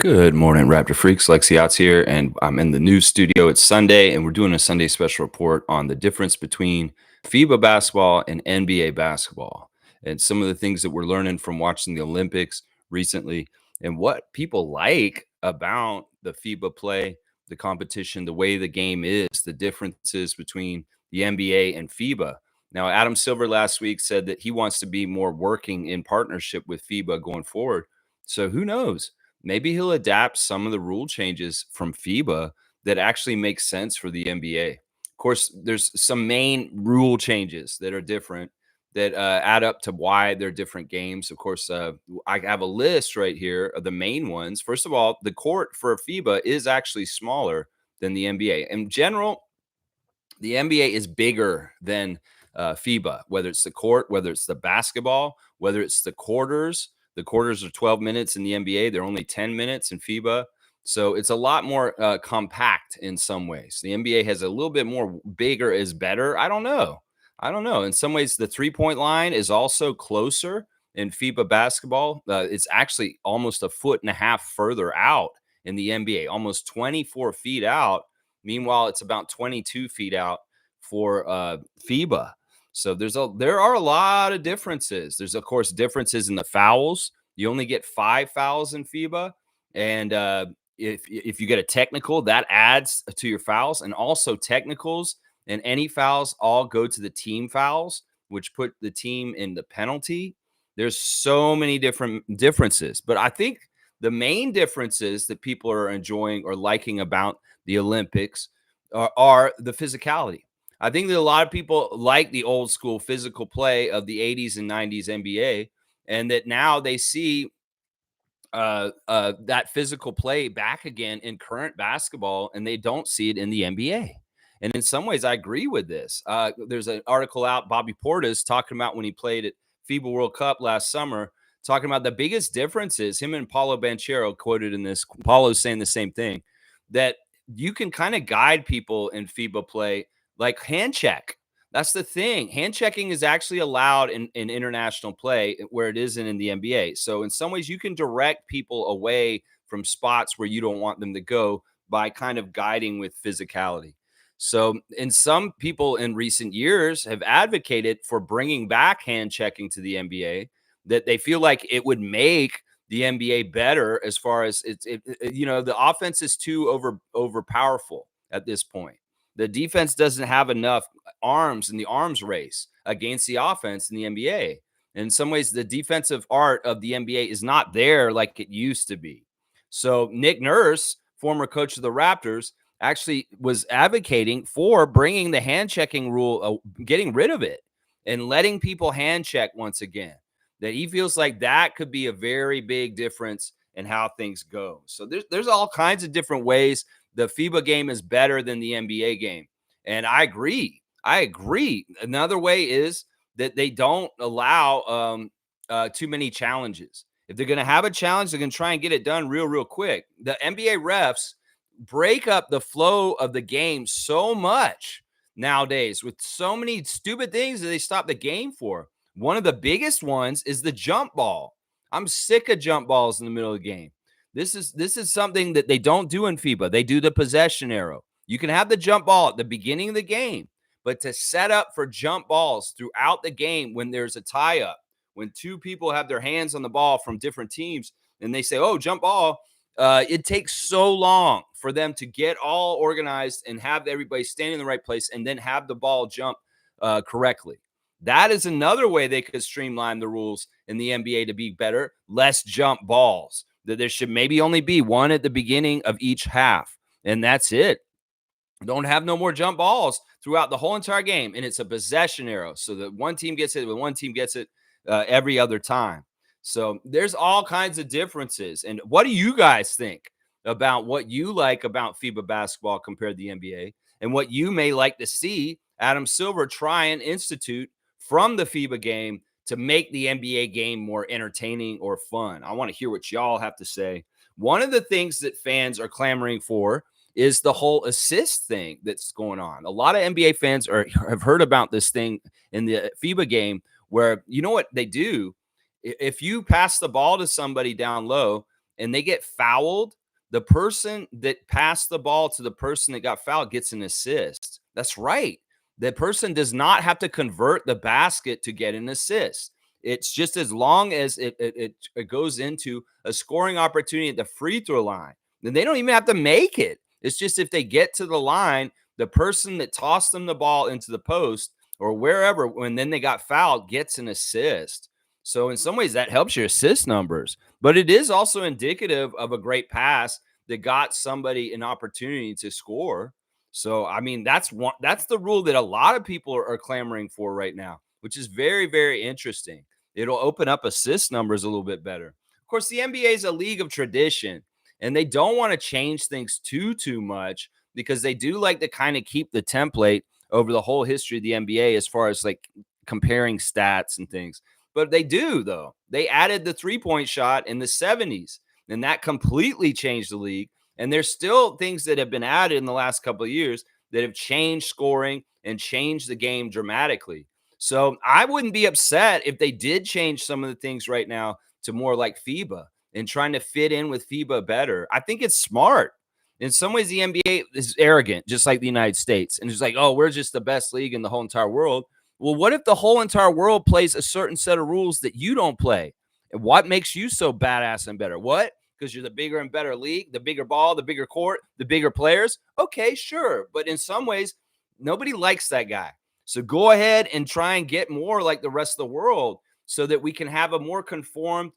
Good morning, Raptor Freaks. Lexi Yachts here, and I'm in the news studio. It's Sunday, and we're doing a Sunday special report on the difference between FIBA basketball and NBA basketball, and some of the things that we're learning from watching the Olympics recently, and what people like about the FIBA play, the competition, the way the game is, the differences between the NBA and FIBA. Now, Adam Silver last week said that he wants to be more working in partnership with FIBA going forward. So who knows? Maybe he'll adapt some of the rule changes from FIBA that actually make sense for the NBA. Of course, there's some main rule changes that are different that add up to why they're different games. Of course, I have a list right here of the main ones. First of all, the court for FIBA is actually smaller than the NBA. In general, the NBA is bigger than FIBA, whether it's the court, whether it's the basketball, whether it's the quarters. The quarters are 12 minutes in the NBA. They're only 10 minutes in FIBA. So it's a lot more compact in some ways. The NBA has a little bit more bigger is better. I don't know. In some ways, the three-point line is also closer in FIBA basketball. It's actually almost a foot and a half further out in the NBA, almost 24 feet out. Meanwhile, it's about 22 feet out for FIBA. So there are a lot of differences. There's, of course, differences in the fouls. You only get 5 fouls in FIBA. And if you get a technical, that adds to your fouls. And also technicals and any fouls all go to the team fouls, which put the team in the penalty. There's so many different differences. But I think the main differences that people are enjoying or liking about the Olympics are the physicality. I think that a lot of people like the old school physical play of the 80s and 90s NBA, and that now they see that physical play back again in current basketball, and they don't see it in the NBA. And in some ways, I agree with this. There's an article out, Bobby Portis talking about when he played at FIBA World Cup last summer, talking about the biggest differences. Him and Paulo Banchero quoted in this. Paulo's saying the same thing, that you can kind of guide people in FIBA play like hand check. That's the thing. Hand checking is actually allowed in international play where it isn't in the NBA. So in some ways, you can direct people away from spots where you don't want them to go by kind of guiding with physicality. So, and some people in recent years have advocated for bringing back hand checking to the NBA, that they feel like it would make the NBA better as far as the offense is too over powerful at this point. The defense doesn't have enough arms in the arms race against the offense in the NBA. In some ways, the defensive art of the NBA is not there like it used to be. So Nick Nurse, former coach of the Raptors, actually was advocating for bringing the hand checking rule, getting rid of it and letting people hand check once again. That he feels like that could be a very big difference in how things go. So there's all kinds of different ways the FIBA game is better than the NBA game. And I agree. Another way is that they don't allow too many challenges. If they're going to have a challenge, they're going to try and get it done real quick. The NBA refs break up the flow of the game so much nowadays with so many stupid things that they stop the game for. One of the biggest ones is the jump ball. I'm sick of jump balls in the middle of the game. This is something that they don't do in FIBA. They do the possession arrow. You can have the jump ball at the beginning of the game, but to set up for jump balls throughout the game when there's a tie-up, when two people have their hands on the ball from different teams and they say, oh, jump ball, it takes so long for them to get all organized and have everybody stand in the right place and then have the ball jump correctly. That is another way they could streamline the rules in the NBA to be better. Less jump balls. That there should maybe only be one at the beginning of each half, and that's it. Don't have no more jump balls throughout the whole entire game, and it's a possession arrow, so that one team gets it when one team gets it every other time. So there's all kinds of differences. And what do you guys think about what you like about FIBA basketball compared to the NBA, and what you may like to see Adam Silver try and institute from the FIBA game to make the NBA game more entertaining or fun? I want to hear what y'all have to say. One of the things that fans are clamoring for is the whole assist thing that's going on. A lot of NBA fans have heard about this thing in the FIBA game where, you know what they do? If you pass the ball to somebody down low, and they get fouled, the person that passed the ball to the person that got fouled gets an assist. That's right. The person does not have to convert the basket to get an assist. It's just as long as it goes into a scoring opportunity at the free throw line. Then they don't even have to make it. It's just if they get to the line, the person that tossed them the ball into the post or wherever, when then they got fouled, gets an assist. So in some ways, that helps your assist numbers, but it is also indicative of a great pass that got somebody an opportunity to score. So I mean, that's the rule that a lot of people are clamoring for right now, which is very, very interesting. It'll open up assist numbers a little bit better. Of course, the NBA is a league of tradition, and they don't want to change things too much because they do like to kind of keep the template over the whole history of the NBA as far as like comparing stats and things. But they do, though. They added the 3-point shot in the 70s, and that completely changed the league. And there's still things that have been added in the last couple of years that have changed scoring and changed the game dramatically. So I wouldn't be upset if they did change some of the things right now to more like FIBA and trying to fit in with FIBA better. I think it's smart. In some ways, the NBA is arrogant, just like the United States. And it's like, oh, we're just the best league in the whole entire world. Well, what if the whole entire world plays a certain set of rules that you don't play? And what makes you so badass and better? What? Because you're the bigger and better league, the bigger ball, the bigger court, the bigger players. Okay, sure. But in some ways, nobody likes that guy. So go ahead and try and get more like the rest of the world so that we can have a more conformed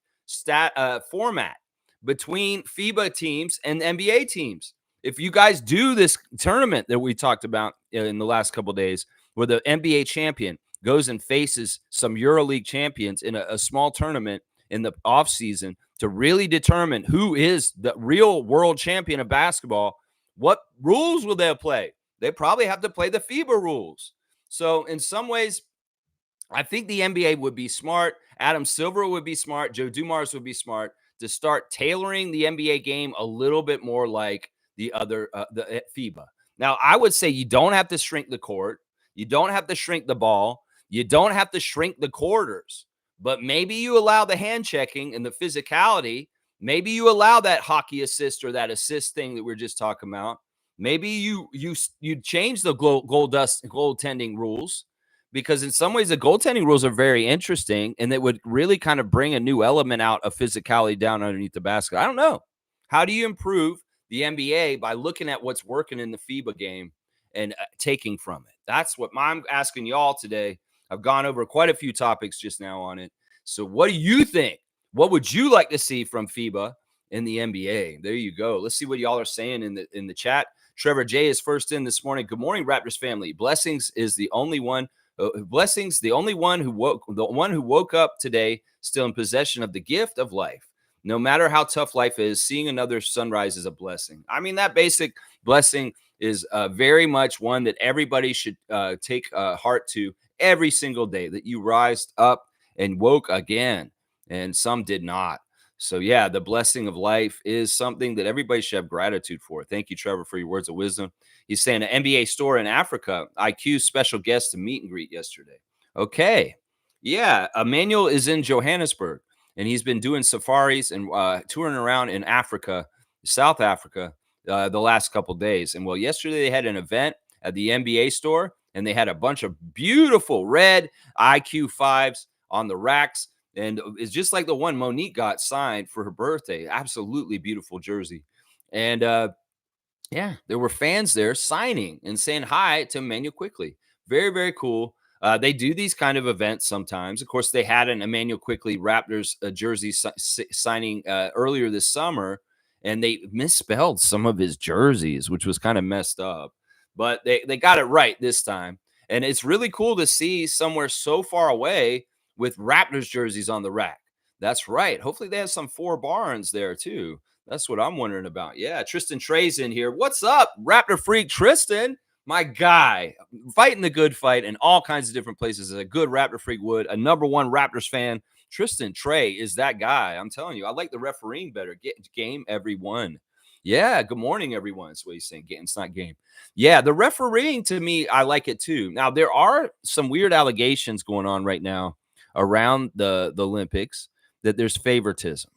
format between FIBA teams and NBA teams. If you guys do this tournament that we talked about in the last couple of days, where the NBA champion goes and faces some EuroLeague champions in a small tournament in the offseason to really determine who is the real world champion of basketball, what rules will they play? They probably have to play the FIBA rules. So in some ways, I think the NBA would be smart. Adam Silver would be smart. Joe Dumars would be smart to start tailoring the NBA game a little bit more like the other the FIBA. Now, I would say you don't have to shrink the court. You don't have to shrink the ball. You don't have to shrink the quarters. But maybe you allow the hand checking and the physicality. Maybe you allow that hockey assist or that assist thing that we are just talking about. Maybe you change the goaltending rules, because in some ways the goaltending rules are very interesting and it would really kind of bring a new element out of physicality down underneath the basket. I don't know. How do you improve the NBA by looking at what's working in the FIBA game and taking from it? That's what I'm asking y'all today. I've gone over quite a few topics just now on it. So what do you think? What would you like to see from FIBA in the NBA? There you go. Let's see what y'all are saying in the chat. Trevor J is first in this morning. Good morning, Raptors family. Blessings is the only one. Blessings, the one who woke up today, still in possession of the gift of life. No matter how tough life is, seeing another sunrise is a blessing. I mean, that basic blessing is very much one that everybody should take heart to every single day, that you rised up and woke again, and some did not. So yeah, the blessing of life is something that everybody should have gratitude for. Thank you, Trevor, for your words of wisdom. He's saying an NBA store in Africa, IQ special guest to meet and greet yesterday. Okay. Yeah. Emmanuel is in Johannesburg, and he's been doing safaris and touring around in Africa, South Africa, the last couple of days. And well, yesterday they had an event at the NBA store, and they had a bunch of beautiful red IQ 5s on the racks. And it's just like the one Monique got signed for her birthday. Absolutely beautiful jersey. And yeah, there were fans there signing and saying hi to Emmanuel Quickly. Very, very cool. They do these kind of events sometimes. Of course, they had an Emmanuel Quickly Raptors jersey signing earlier this summer, and they misspelled some of his jerseys, which was kind of messed up. But they got it right this time. And it's really cool to see somewhere so far away with Raptors jerseys on the rack. That's right. Hopefully they have some 4 Barnes there too. That's what I'm wondering about. Yeah, Tristan Trey's in here. What's up, Raptor freak Tristan? My guy, fighting the good fight in all kinds of different places. As a good Raptor freak would, a #1 Raptors fan. Tristan Trey is that guy. I'm telling you, I like the refereeing better. Game everyone. Yeah, good morning, everyone. That's what he's saying. It's not game. Yeah, the refereeing to me, I like it too. Now, there are some weird allegations going on right now around the Olympics that there's favoritism.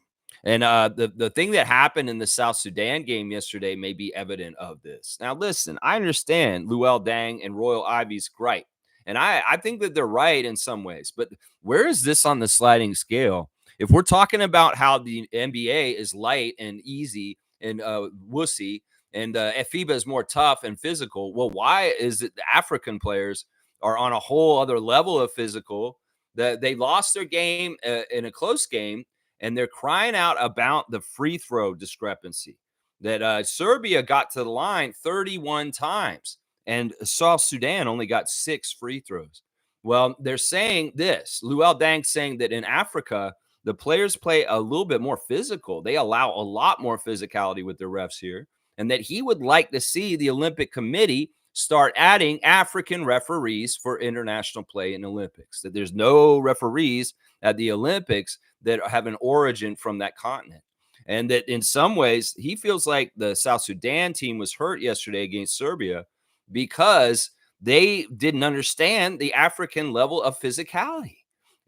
And the thing that happened in the South Sudan game yesterday may be evident of this. Now, listen, I understand Luol Deng and Royal Ivy's gripe, and I think that they're right in some ways. But where is this on the sliding scale? If we're talking about how the NBA is light and easy and wussy, and FIBA is more tough and physical, well, why is it the African players are on a whole other level of physical? That they lost their game in a close game, and they're crying out about the free throw discrepancy. That Serbia got to the line 31 times, and South Sudan only got 6 free throws. Well, they're saying this. Luol Deng saying that in Africa, the players play a little bit more physical. They allow a lot more physicality with their refs here, and that he would like to see the Olympic Committee start adding African referees for international play in Olympics. That there's no referees at the Olympics that have an origin from that continent. And that in some ways, he feels like the South Sudan team was hurt yesterday against Serbia because they didn't understand the African level of physicality.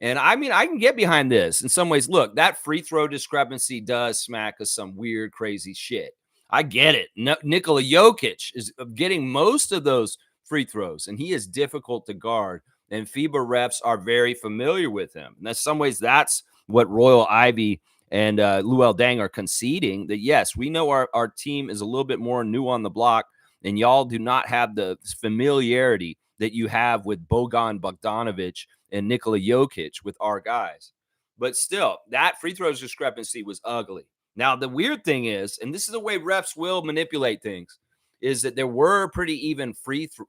And I mean, I can get behind this in some ways. Look, that free throw discrepancy does smack of some weird, crazy shit. I get it. Nikola Jokic is getting most of those free throws, and he is difficult to guard. And FIBA refs are very familiar with him. And in some ways, that's what Royal Ivy and Luol Deng are conceding, that yes, we know our team is a little bit more new on the block, and y'all do not have the familiarity that you have with Bogan Bogdanovic and Nikola Jokic with our guys. But still, that free throws discrepancy was ugly. Now, the weird thing is, and this is the way refs will manipulate things, is that there were pretty even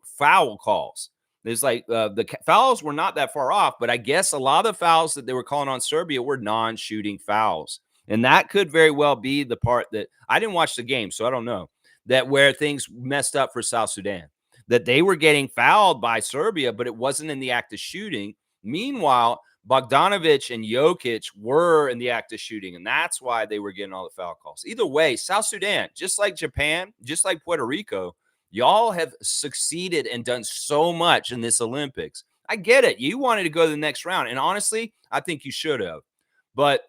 foul calls. There's like the fouls were not that far off, but I guess a lot of the fouls that they were calling on Serbia were non-shooting fouls. And that could very well be the part that I didn't watch the game, so I don't know, that where things messed up for South Sudan, that they were getting fouled by Serbia, but it wasn't in the act of shooting. Meanwhile, Bogdanovic and Jokic were in the act of shooting, and that's why they were getting all the foul calls. Either way, South Sudan, just like Japan, just like Puerto Rico, y'all have succeeded and done so much in this Olympics. I get it. You wanted to go to the next round, and honestly, I think you should have. But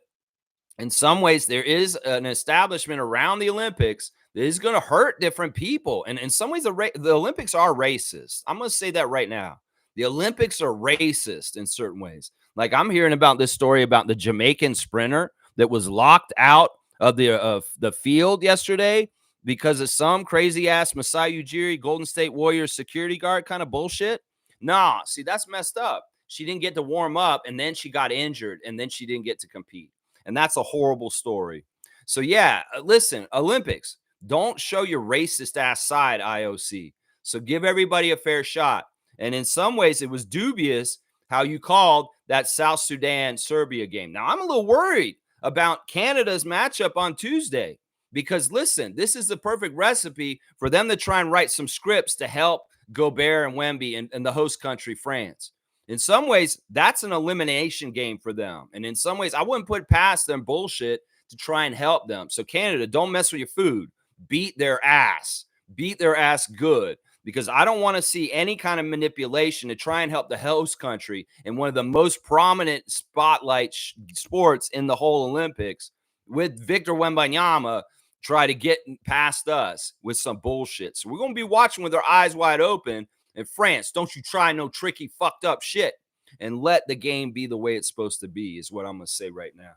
in some ways, there is an establishment around the Olympics that is going to hurt different people. And in some ways, the Olympics are racist. I'm going to say that right now. The Olympics are racist in certain ways. Like I'm hearing about this story about the Jamaican sprinter that was locked out of the field yesterday because of some crazy ass Masai Ujiri Golden State Warriors security guard kind of bullshit. Nah, see, that's messed up. She didn't get to warm up, and then she got injured, and then she didn't get to compete. And that's a horrible story. So, yeah, listen, Olympics, don't show your racist ass side, IOC. So give everybody a fair shot. And in some ways, it was dubious how you called that South Sudan Serbia game. Now, I'm a little worried about Canada's matchup on Tuesday because, listen, this is the perfect recipe for them to try and write some scripts to help Gobert and Wemby and the host country, France. In some ways, that's an elimination game for them. And in some ways, I wouldn't put past them bullshit to try and help them. So, Canada, don't mess with your food. Beat their ass. Beat their ass good. Because I don't want to see any kind of manipulation to try and help the host country in one of the most prominent spotlight sports in the whole Olympics with Victor Wembanyama try to get past us with some bullshit. So we're going to be watching with our eyes wide open. And France, don't you try no tricky, fucked up shit and let the game be the way it's supposed to be is what I'm going to say right now.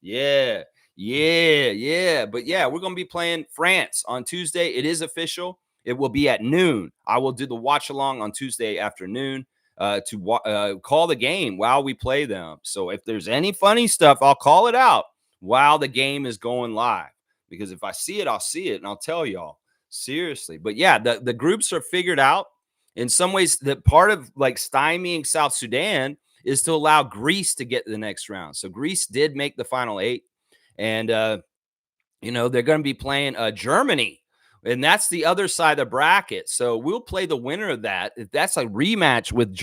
Yeah. But yeah, we're going to be playing France on Tuesday. It is official. It will be at noon. I will do the watch along on Tuesday afternoon to call the game while we play them. So if there's any funny stuff, I'll call it out while the game is going live. Because if I see it, I'll see it, and I'll tell y'all. Seriously. But yeah, the groups are figured out. In some ways, the part of like stymieing South Sudan is to allow Greece to get to the next round. So Greece did make the final 8. And, they're going to be playing Germany. And that's the other side of the bracket. So we'll play the winner of that. If that's a rematch with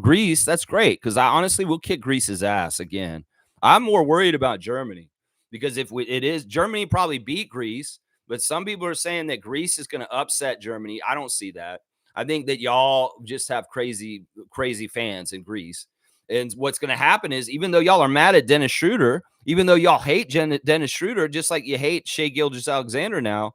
Greece, that's great. Because I honestly will kick Greece's ass again. I'm more worried about Germany. Because if it is, Germany probably beat Greece. But some people are saying that Greece is going to upset Germany. I don't see that. I think that y'all just have crazy, crazy fans in Greece. And what's going to happen is, even though y'all are mad at Dennis Schroeder, even though y'all hate Dennis Schroeder, just like you hate Shea Gilgeous-Alexander now,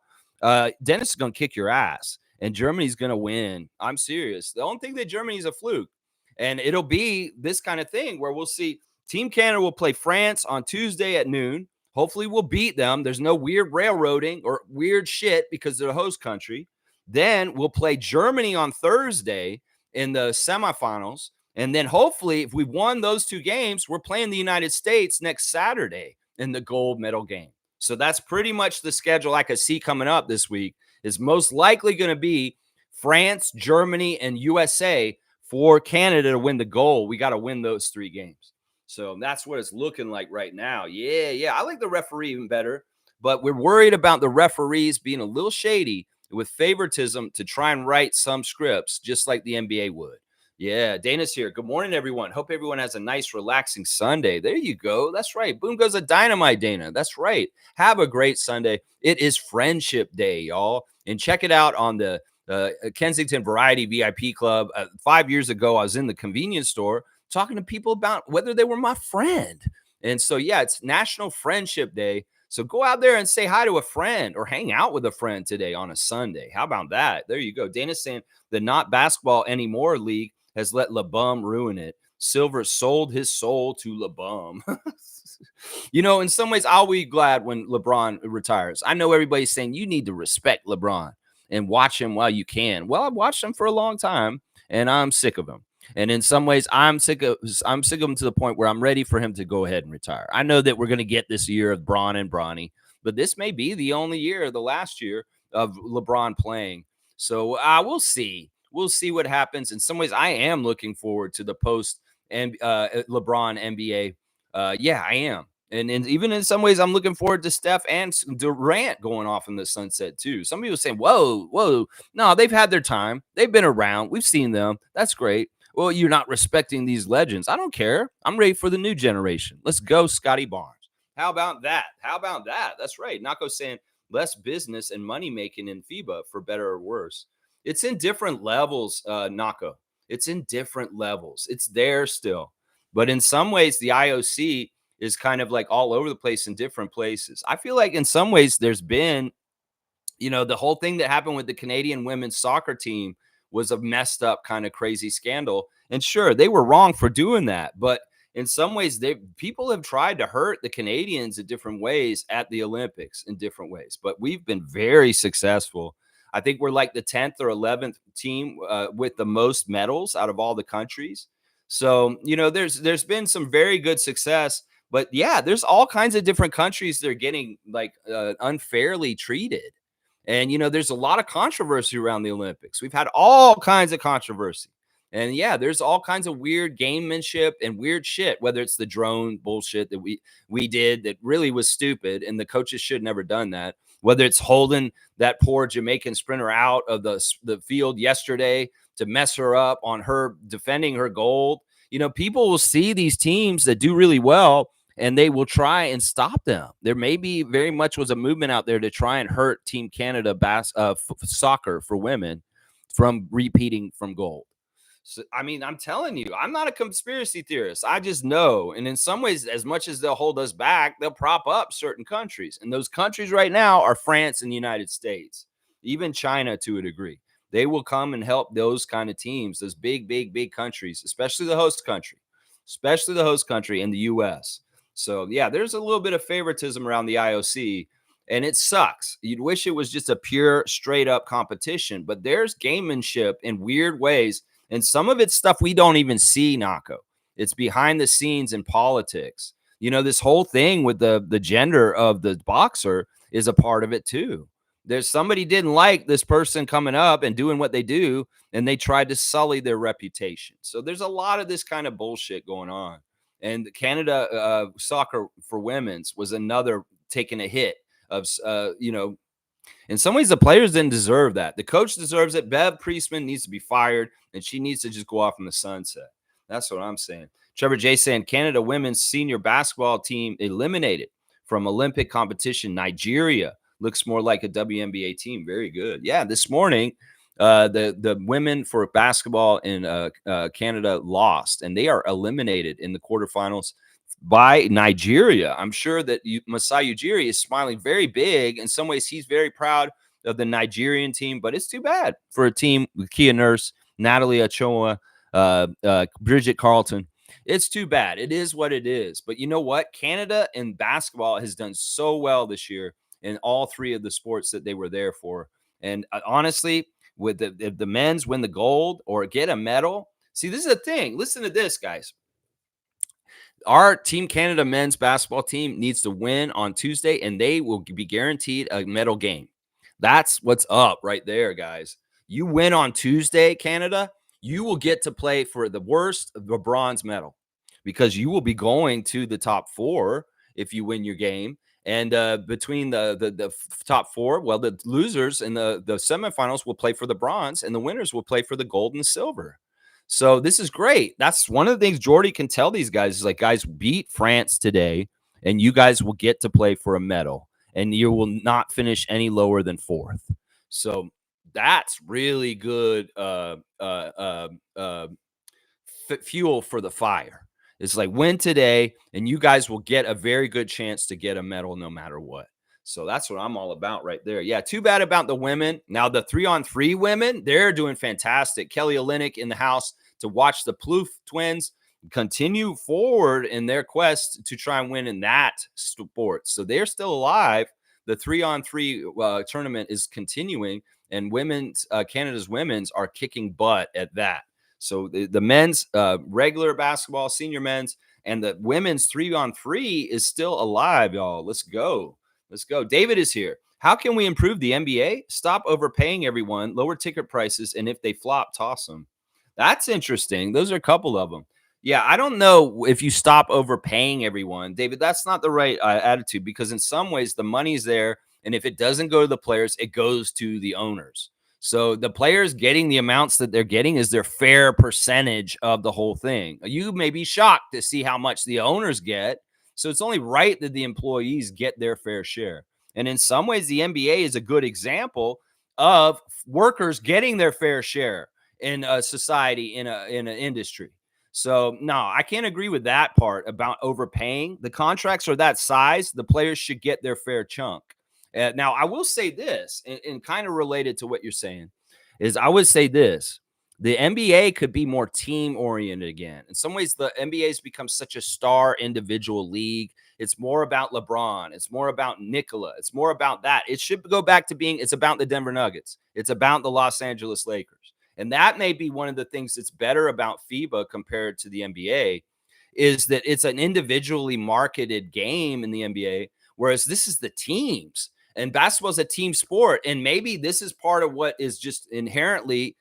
Dennis is going to kick your ass, and Germany's going to win. I'm serious. The only thing that Germany's a fluke, and it'll be this kind of thing where we'll see Team Canada will play France on Tuesday at noon. Hopefully we'll beat them. There's no weird railroading or weird shit because they're the host country. Then we'll play Germany on Thursday in the semifinals. And then hopefully, if we've won those two games, we're playing the United States next Saturday in the gold medal game. So that's pretty much the schedule I could see coming up this week. Is most likely going to be France, Germany, and USA for Canada to win the gold. We got to win those 3 games. So that's what it's looking like right now. Yeah. I like the referee even better, but we're worried about the referees being a little shady with favoritism to try and write some scripts, just like the NBA would. Yeah, Dana's here. Good morning, everyone. Hope everyone has a nice, relaxing Sunday. There you go. That's right. Boom goes a dynamite, Dana. That's right. Have a great Sunday. It is Friendship Day, y'all. And check it out on the Kensington Variety VIP Club. 5 years ago, I was in the convenience store talking to people about whether they were my friend. And so, yeah, it's National Friendship Day. So go out there and say hi to a friend or hang out with a friend today on a Sunday. How about that? There you go. Dana's saying the Not Basketball Anymore League has let LeBum ruin it. Silver sold his soul to LeBum. In some ways, I'll be glad when LeBron retires. I know everybody's saying you need to respect LeBron and watch him while you can. Well, I've watched him for a long time, and I'm sick of him. And in some ways, I'm sick of him to the point where I'm ready for him to go ahead and retire. I know that we're going to get this year of Bron and Bronny, but this may be the only year, the last year of LeBron playing. So we'll see. We'll see what happens. In some ways, I am looking forward to the post and LeBron NBA. Yeah, I am. And even in some ways, I'm looking forward to Steph and Durant going off in the sunset too. Some people saying, whoa. No, they've had their time. They've been around. We've seen them. That's great. Well, you're not respecting these legends. I don't care. I'm ready for the new generation. Let's go, Scotty Barnes. How about that? That's right. Nako saying less business and money making in FIBA, for better or worse. It's in different levels, Nako. It's in different levels. It's there still. But in some ways, the IOC is kind of like all over the place in different places. I feel like in some ways there's been, the whole thing that happened with the Canadian women's soccer team was a messed up kind of crazy scandal. And sure, they were wrong for doing that. But in some ways, people have tried to hurt the Canadians in different ways at the Olympics in different ways. But we've been very successful. I think we're like the 10th or 11th team with the most medals out of all the countries. So, there's been some very good success. But yeah, there's all kinds of different countries that are getting like unfairly treated. And, there's a lot of controversy around the Olympics. We've had all kinds of controversy. And yeah, there's all kinds of weird gamemanship and weird shit, whether it's the drone bullshit that we did that really was stupid and the coaches should have never done that. Whether it's holding that poor Jamaican sprinter out of the field yesterday to mess her up on her defending her gold. People will see these teams that do really well and they will try and stop them. There may be very much was a movement out there to try and hurt Team Canada soccer for women from repeating from gold. So, I'm telling you, I'm not a conspiracy theorist. I just know. And in some ways, as much as they'll hold us back, they'll prop up certain countries. And those countries right now are France and the United States, even China to a degree. They will come and help those kind of teams, those big countries, especially the host country in the U.S. So, yeah, there's a little bit of favoritism around the IOC, and it sucks. You'd wish it was just a pure, straight-up competition, but there's gamemanship in weird ways, and some of it's stuff we don't even see, Nako. It's behind the scenes in politics. This whole thing with the gender of the boxer is a part of it, too. There's somebody didn't like this person coming up and doing what they do, and they tried to sully their reputation. So there's a lot of this kind of bullshit going on. And Canada soccer for women's was another taking a hit of, in some ways the players didn't deserve that. The coach deserves it. Bev Priestman needs to be fired, and she needs to just go off in the sunset. That's what I'm saying. Trevor J saying Canada women's senior basketball team eliminated from Olympic competition. Nigeria looks more like a WNBA team. Very good. Yeah, this morning The women for basketball in Canada lost, and they are eliminated in the quarterfinals by Nigeria. I'm sure that Masai Ujiri is smiling very big. In some ways, he's very proud of the Nigerian team, but it's too bad for a team with Kia Nurse, Natalie Achoa, Bridget Carlton. It's too bad. It is what it is. But you know what? Canada in basketball has done so well this year in all three of the sports that they were there for. And honestly, with if the men's win the gold or get a medal, see, this is the thing. Listen to this, guys. Our Team Canada men's basketball team needs to win on Tuesday, and they will be guaranteed a medal game. That's what's up right there, guys. You win on Tuesday, Canada, you will get to play for the bronze medal, because you will be going to the top four if you win your game. And between the top four, well, the losers in the semifinals will play for the bronze, and the winners will play for the gold and silver. So this is great. That's one of the things Jordy can tell these guys is like, guys, beat France today, and you guys will get to play for a medal, and you will not finish any lower than fourth. So that's really good fuel for the fire. It's like, win today, and you guys will get a very good chance to get a medal no matter what. So that's what I'm all about right there. Yeah, too bad about the women. Now, the 3-on-3 women, they're doing fantastic. Kelly Olynyk in the house to watch the Plouffe twins continue forward in their quest to try and win in that sport. So they're still alive. The 3-on-3 tournament is continuing, and Canada's women's are kicking butt at that. So the men's regular basketball, senior men's, and the women's 3-on-3 is still alive, y'all. Let's go. Let's go. David is here. How can we improve the NBA? Stop overpaying everyone, lower ticket prices, and if they flop, toss them. That's interesting. Those are a couple of them. Yeah, I don't know if you stop overpaying everyone, David. That's not the right attitude, because in some ways the money's there, and if it doesn't go to the players, it goes to the owners. So the players getting the amounts that they're getting is their fair percentage of the whole thing. You may be shocked to see how much the owners get. So it's only right that the employees get their fair share. And in some ways, the NBA is a good example of workers getting their fair share in a society, in an industry. So no, I can't agree with that part about overpaying. The contracts are that size. The players should get their fair chunk. Now, I will say this, and kind of related to what you're saying, is I would say this. The NBA could be more team-oriented again. In some ways, the NBA has become such a star individual league. It's more about LeBron. It's more about Nikola. It's more about that. It should go back to being, it's about the Denver Nuggets. It's about the Los Angeles Lakers. And that may be one of the things that's better about FIBA compared to the NBA, is that it's an individually marketed game in the NBA, whereas this is the teams. And basketball is a team sport. And maybe this is part of what is just inherently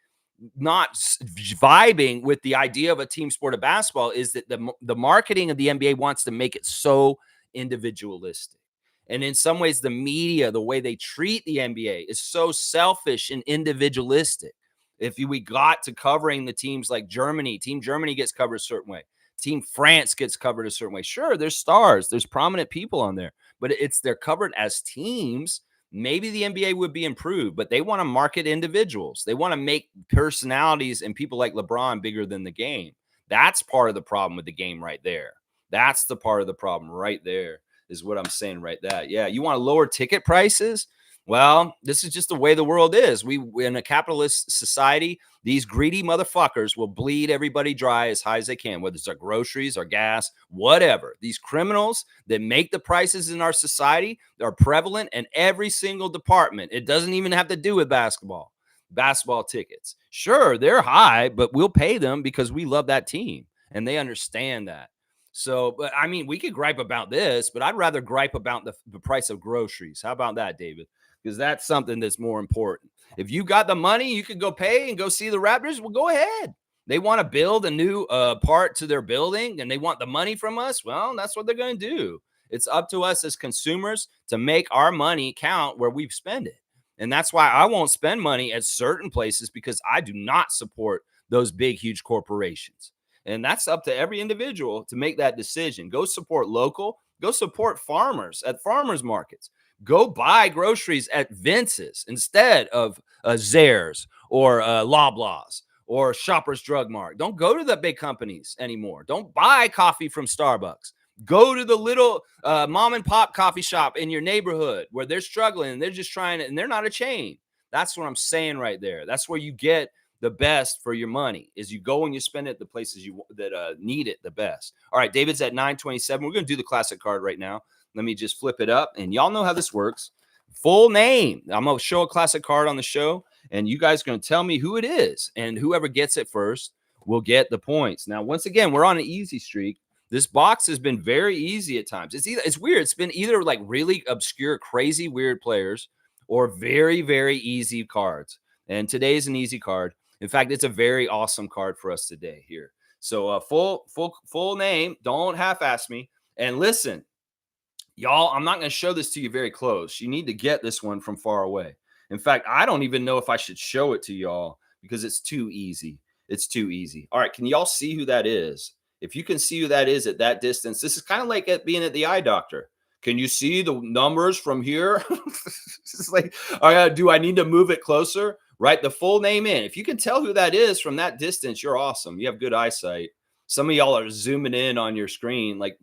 not vibing with the idea of a team sport of basketball, is that the marketing of the NBA wants to make it so individualistic. And in some ways, the media, the way they treat the NBA is so selfish and individualistic. If we got to covering the teams like Germany, Team Germany gets covered a certain way. Team France gets covered a certain way. Sure, there's stars, there's prominent people on there, but they're covered as teams. Maybe the NBA would be improved, but they want to market individuals. They want to make personalities and people like LeBron bigger than the game. That's part of the problem with the game right there. That's the part of the problem right there, is what I'm saying right there. Yeah, you want to lower ticket prices? Well, this is just the way the world is. We in a capitalist society, these greedy motherfuckers will bleed everybody dry as high as they can, whether it's our groceries or gas, whatever. These criminals that make the prices in our society are prevalent in every single department. It doesn't even have to do with basketball. Basketball tickets, sure, they're high, but we'll pay them because we love that team, and they understand that. So, but I mean, we could gripe about this, but I'd rather gripe about the price of groceries. How about that, David? Because that's something that's more important. If you got the money, you could go pay and go see the Raptors. Well, go ahead. They want to build a new part to their building, and they want the money from us. Well, that's what they're going to do. It's up to us as consumers to make our money count where we spend it. And that's why I won't spend money at certain places, because I do not support those big, huge corporations. And that's up to every individual to make that decision. Go support local. Go support farmers at farmers markets. Go buy groceries at Vince's instead of Zares or Loblaws or Shoppers Drug Mart. Don't go to the big companies anymore. Don't buy coffee from Starbucks. Go to the little mom and pop coffee shop in your neighborhood where they're struggling and they're just trying to, and they're not a chain. That's what I'm saying right there. That's where you get the best for your money, is you go and you spend it the places that need it the best. All right, David's at 927. We're going to do the classic card right now. Let me just flip it up, and y'all know how this works. Full name. I'm going to show a classic card on the show, and you guys are going to tell me who it is, and whoever gets it first will get the points. Now, once again, we're on an easy streak. This box has been very easy at times. It's weird. It's been either like really obscure, crazy, weird players, or very, very easy cards. And today's an easy card. In fact, it's a very awesome card for us today here. So full name. Don't half-ass me. And listen, y'all, I'm not going to show this to you very close. You need to get this one from far away. In fact, I don't even know if I should show it to y'all because it's too easy. It's too easy. All right, can y'all see who that is? If you can see who that is at that distance, this is kind of like being at the eye doctor. Can you see the numbers from here? It's like, do I need to move it closer? Write the full name in. If you can tell who that is from that distance, you're awesome. You have good eyesight. Some of y'all are zooming in on your screen like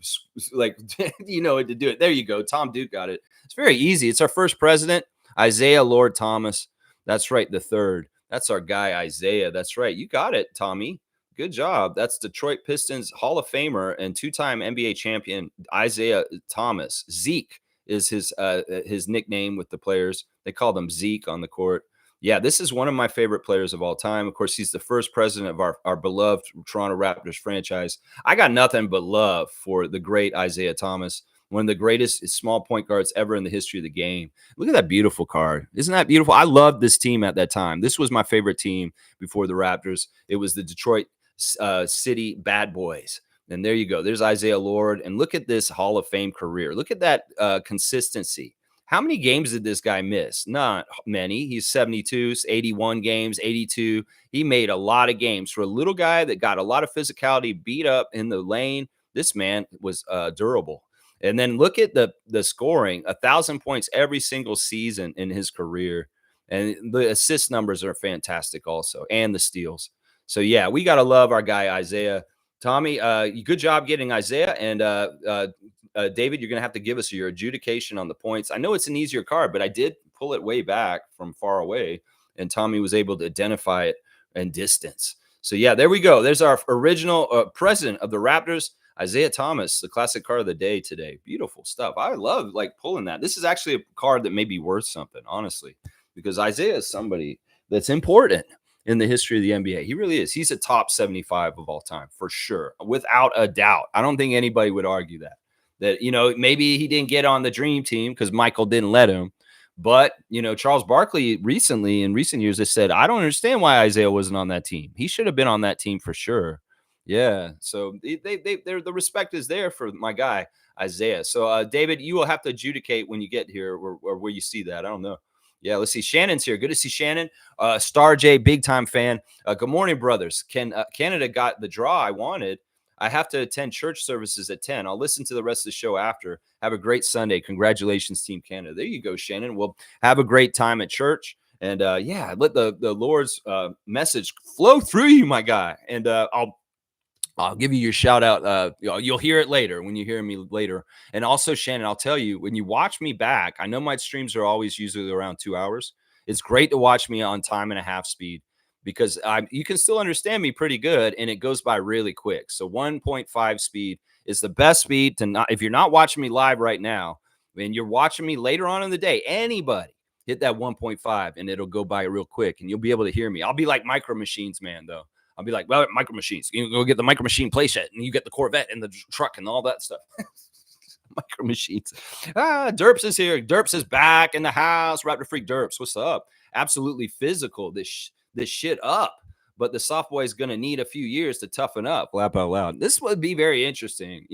you know what to do it. There you go. Tom Duke got it. It's very easy. It's our first president, Isaiah Lord Thomas. That's right, the third. That's our guy, Isaiah. That's right. You got it, Tommy. Good job. That's Detroit Pistons Hall of Famer and two-time NBA champion Isaiah Thomas. Zeke is his nickname with the players. They call them Zeke on the court. Yeah, this is one of my favorite players of all time. Of course, he's the first president of our beloved Toronto Raptors franchise. I got nothing but love for the great Isaiah Thomas, one of the greatest small point guards ever in the history of the game. Look at that beautiful card. Isn't that beautiful? I loved this team at that time. This was my favorite team before the Raptors. It was the Detroit City Bad Boys. And there you go. There's Isaiah Lord. And look at this Hall of Fame career. Look at that consistency. How many games did this guy miss? Not many. He's 72, 81 games, 82. He made a lot of games. For a little guy that got a lot of physicality, beat up in the lane, this man was durable. And then look at the scoring, 1,000 points every single season in his career. And the assist numbers are fantastic also, and the steals. So, yeah, we got to love our guy, Isaiah. Tommy, good job getting Isaiah. And David, you're going to have to give us your adjudication on the points. I know it's an easier card, but I did pull it way back from far away, and Tommy was able to identify it in distance. So, yeah, there we go. There's our original president of the Raptors, Isaiah Thomas, the classic card of the day today. Beautiful stuff. I love pulling that. This is actually a card that may be worth something, honestly, because Isaiah is somebody that's important in the history of the NBA. He really is. He's a top 75 of all time, for sure, without a doubt. I don't think anybody would argue that, maybe he didn't get on the dream team because Michael didn't let him. But, Charles Barkley recently, in recent years, has said, I don't understand why Isaiah wasn't on that team. He should have been on that team for sure. Yeah. So the respect is there for my guy, Isaiah. So, David, you will have to adjudicate when you get here or where you see that. I don't know. Yeah, let's see. Shannon's here. Good to see Shannon. Star J, big time fan. Good morning, brothers. Canada got the draw I wanted. I have to attend church services at 10. I'll listen to the rest of the show after. Have a great Sunday. Congratulations, Team Canada. There you go, Shannon. Well, have a great time at church. And let the Lord's message flow through you, my guy. And I'll give you your shout out. You'll hear it later when you hear me later. And also, Shannon, I'll tell you, when you watch me back, I know my streams are always usually around 2 hours. It's great to watch me on time and a half speed because you can still understand me pretty good, and it goes by really quick. So 1.5 speed is the best speed to not. If you're not watching me live right now, and you're watching me later on in the day, anybody hit that 1.5, and it'll go by real quick, and you'll be able to hear me. I'll be like Micro Machines, man, though. I'll be like, well, Micro Machines. You go get the Micro Machine playset, and you get the Corvette and the truck and all that stuff. Micro Machines. Derps is here. Derps is back in the house. Raptor Freak Derps, what's up? Absolutely physical. This shit up. But the soft boy is going to need a few years to toughen up. Laugh out loud. This would be very interesting.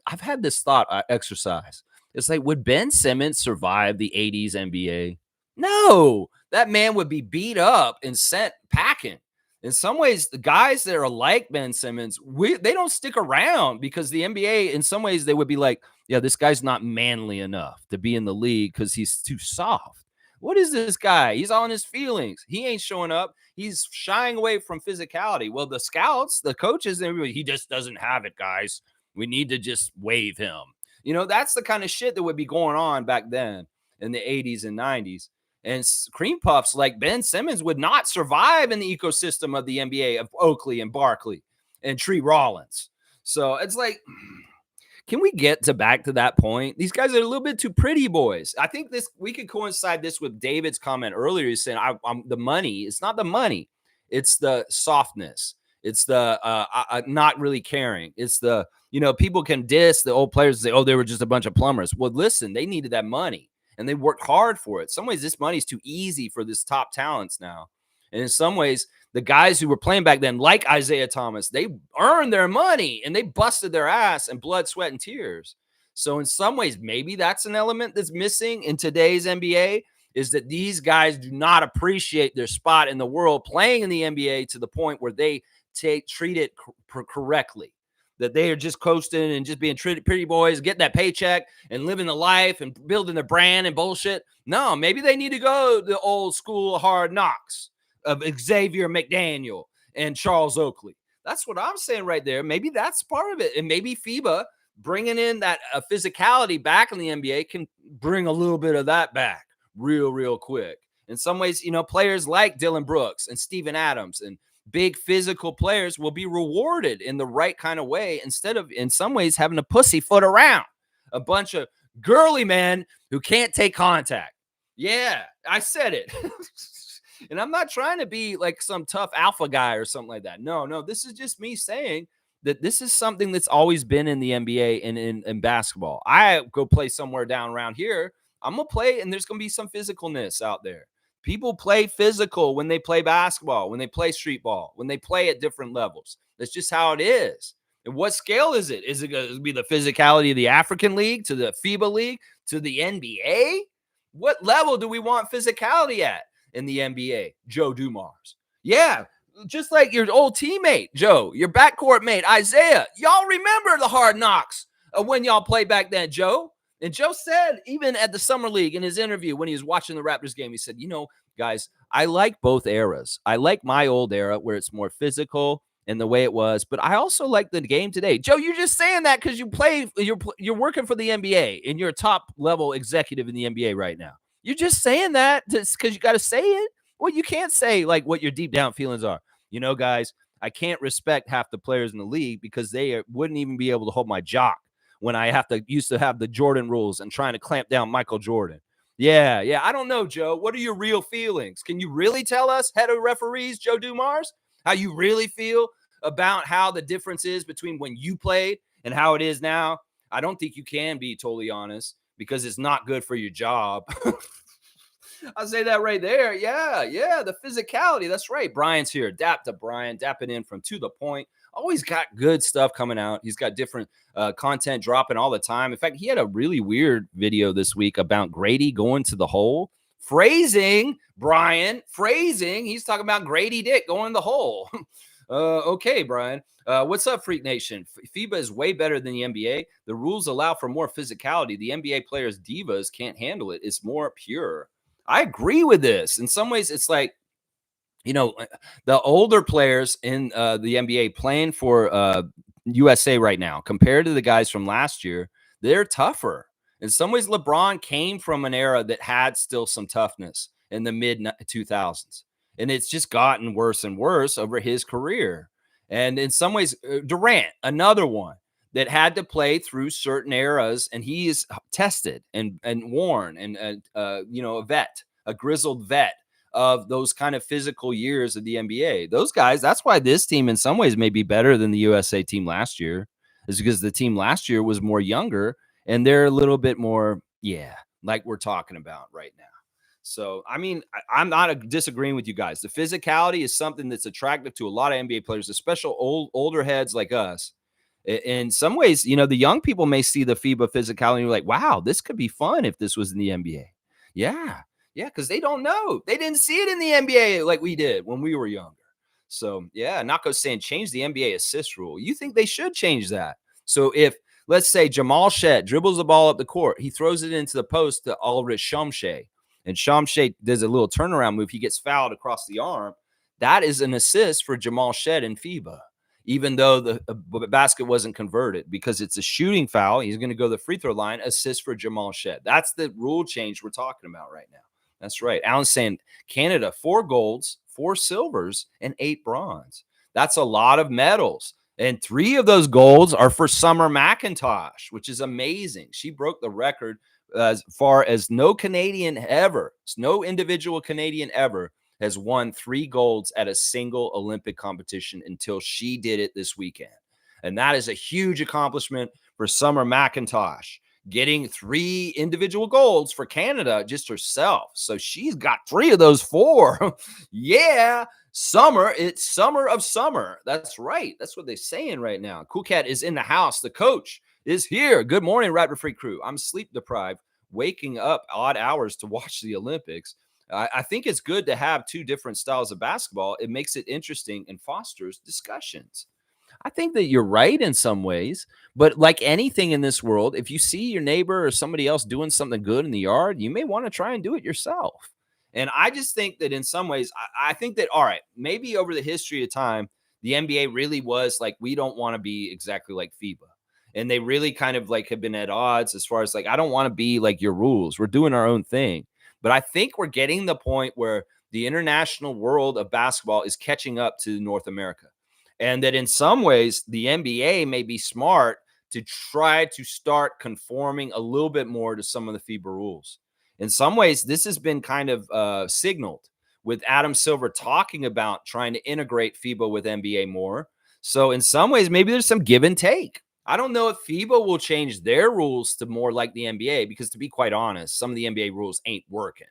I've had this thought exercise. It's like, would Ben Simmons survive the 80s NBA? No. That man would be beat up and sent packing. In some ways, the guys that are like Ben Simmons, they don't stick around because the NBA, in some ways, they would be like, yeah, this guy's not manly enough to be in the league because he's too soft. What is this guy? He's all in his feelings. He ain't showing up. He's shying away from physicality. Well, the scouts, the coaches, and everybody, he just doesn't have it, guys. We need to just waive him. That's the kind of shit that would be going on back then in the 80s and 90s. And cream puffs like Ben Simmons would not survive in the ecosystem of the NBA of Oakley and Barkley and Tree Rollins. So it's like, can we get back to that point? These guys are a little bit too pretty boys. I think we could coincide this with David's comment earlier. He's saying, I'm the money. It's not the money. It's the softness. It's the not really caring. It's the, people can diss the old players and say, oh, they were just a bunch of plumbers. Well, listen, they needed that money and they worked hard for it. In some ways, this money is too easy for this top talents now. And in some ways, the guys who were playing back then, like Isaiah Thomas, they earned their money and they busted their ass and blood, sweat, and tears. So in some ways, maybe that's an element that's missing in today's NBA, is that these guys do not appreciate their spot in the world playing in the NBA to the point where they treat it correctly. That they are just coasting and just being pretty boys, getting that paycheck and living the life and building their brand and bullshit. No, maybe they need to go the old school hard knocks of Xavier McDaniel and Charles Oakley. That's what I'm saying right there. Maybe that's part of it. And maybe FIBA bringing in that physicality back in the NBA can bring a little bit of that back real quick. In some ways, players like Dylan Brooks and Steven Adams and big physical players will be rewarded in the right kind of way instead of, in some ways, having to pussyfoot around a bunch of girly men who can't take contact. Yeah, I said it. And I'm not trying to be like some tough alpha guy or something like that. No, this is just me saying that this is something that's always been in the NBA and in basketball. I go play somewhere down around here. I'm going to play, and there's going to be some physicalness out there. People play physical when they play basketball, when they play street ball, when they play at different levels. That's just how it is. And what scale is it? Is it going to be the physicality of the African League, to the FIBA League, to the NBA? What level do we want physicality at in the NBA? Joe Dumars. Yeah, just like your old teammate, Joe, your backcourt mate, Isaiah. Y'all remember the hard knocks of when y'all played back then, Joe? And Joe said, even at the Summer League in his interview when he was watching the Raptors game, he said, guys, I like both eras. I like my old era where it's more physical and the way it was, but I also like the game today. Joe, you're just saying that because you're working for the NBA and you're a top level executive in the NBA right now. You're just saying that because you got to say it. Well, you can't say like what your deep down feelings are. Guys, I can't respect half the players in the league because they wouldn't even be able to hold my jock when I used to have the Jordan rules and trying to clamp down Michael Jordan. Yeah. I don't know, Joe. What are your real feelings? Can you really tell us, head of referees, Joe Dumars, how you really feel about how the difference is between when you played and how it is now? I don't think you can be totally honest because it's not good for your job. I'll say that right there. Yeah. The physicality. That's right. Brian's here. Dap to Brian. Dapping in from To The Point. Always got good stuff coming out. He's got different content dropping all the time. In fact, he had a really weird video this week about Grady going to the hole. Phrasing, Brian. Phrasing. He's talking about Grady Dick going to the hole. Okay, Brian. What's up, Freak Nation? FIBA is way better than the NBA. The rules allow for more physicality. The NBA players' divas can't handle it. It's more pure. I agree with this. In some ways, it's like, the older players in the NBA playing for USA right now, compared to the guys from last year, they're tougher. In some ways, LeBron came from an era that had still some toughness in the mid 2000s. And it's just gotten worse and worse over his career. And in some ways, Durant, another one that had to play through certain eras, and he is tested and worn and a vet, a grizzled vet of those kind of physical years of the NBA. Those guys, that's why this team in some ways may be better than the USA team last year, is because the team last year was more younger and they're a little bit more, like we're talking about right now. So, I mean, I'm not disagreeing with you guys. The physicality is something that's attractive to a lot of NBA players, especially older heads like us. In some ways, the young people may see the FIBA physicality and you're like, wow, this could be fun if this was in the NBA. Yeah, because they don't know. They didn't see it in the NBA like we did when we were younger. So, Nako's saying change the NBA assist rule. You think they should change that? So if, let's say, Jamal Shett dribbles the ball up the court, he throws it into the post to Ulrich Shumshay, and Shamshay does a little turnaround move, he gets fouled across the arm. That is an assist for Jamal Shed in FIBA, even though the basket wasn't converted, because it's a shooting foul. He's going to go to the free throw line, assist for Jamal Shed. That's the rule change we're talking about right now. That's right. Alan's saying Canada, 4 golds, 4 silvers, and 8 bronze. That's a lot of medals. And 3 of those golds are for Summer McIntosh, which is amazing. She broke the record as far as no individual Canadian ever has won 3 golds at a single Olympic competition until she did it this weekend. And that is a huge accomplishment for Summer McIntosh, getting 3 individual golds for Canada just herself. So she's got 3 of those 4. Yeah. Summer, it's summer of summer. That's right. That's what they're saying right now. Cool Cat is in the house. The coach is here. Good morning, Raptor Free crew. I'm sleep deprived, waking up odd hours to watch the Olympics. I think it's good to have 2 different styles of basketball. It makes it interesting and fosters discussions. I think that you're right in some ways, but like anything in this world, if you see your neighbor or somebody else doing something good in the yard, you may want to try and do it yourself. And I just think that in some ways, I think that, all right, maybe over the history of time, the NBA really was like, we don't want to be exactly like FIBA. And they really kind of like have been at odds as far as like, I don't want to be like your rules. We're doing our own thing. But I think we're getting the point where the international world of basketball is catching up to North America. And that in some ways, the NBA may be smart to try to start conforming a little bit more to some of the FIBA rules. In some ways, this has been kind of signaled with Adam Silver talking about trying to integrate FIBA with NBA more. So in some ways, maybe there's some give and take. I don't know if FIBA will change their rules to more like the NBA, because to be quite honest, some of the NBA rules ain't working.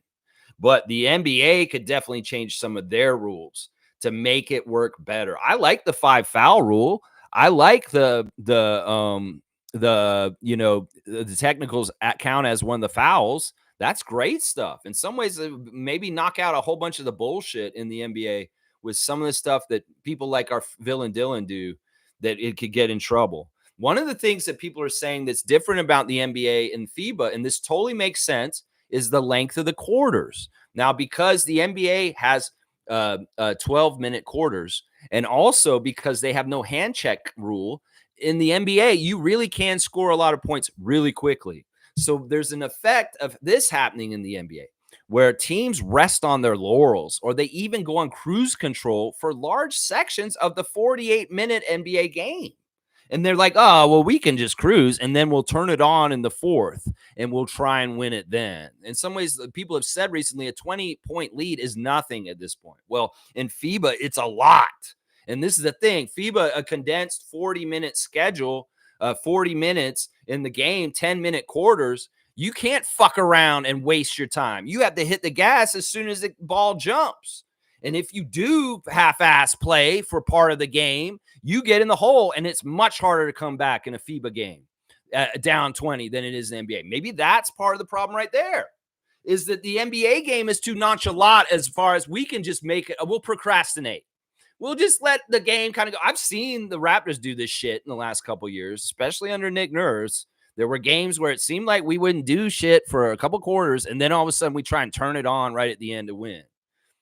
But the NBA could definitely change some of their rules to make it work better. I like the 5 foul rule. I like the technicals count as one of the fouls. That's great stuff. In some ways, maybe knock out a whole bunch of the bullshit in the NBA with some of the stuff that people like our villain Dylan do, that it could get in trouble. One of the things that people are saying that's different about the NBA and FIBA, and this totally makes sense, is the length of the quarters. Now, because the NBA has 12-minute quarters, and also because they have no hand check rule, in the NBA, you really can score a lot of points really quickly. So there's an effect of this happening in the NBA where teams rest on their laurels, or they even go on cruise control for large sections of the 48-minute NBA game. And they're like, oh, well, we can just cruise, and then we'll turn it on in the 4th, and we'll try and win it then. In some ways, people have said recently a 20-point lead is nothing at this point. Well, in FIBA, it's a lot. And this is the thing. FIBA, a condensed 40-minute schedule, 40 minutes in the game, 10-minute quarters. You can't fuck around and waste your time. You have to hit the gas as soon as the ball jumps. And if you do half-ass play for part of the game, you get in the hole, and it's much harder to come back in a FIBA game down 20 than it is in the NBA. Maybe that's part of the problem right there, is that the NBA game is too nonchalant as far as we can just make it. We'll procrastinate. We'll just let the game kind of go. I've seen the Raptors do this shit in the last couple of years, especially under Nick Nurse. There were games where it seemed like we wouldn't do shit for a couple quarters, and then all of a sudden we try and turn it on right at the end to win.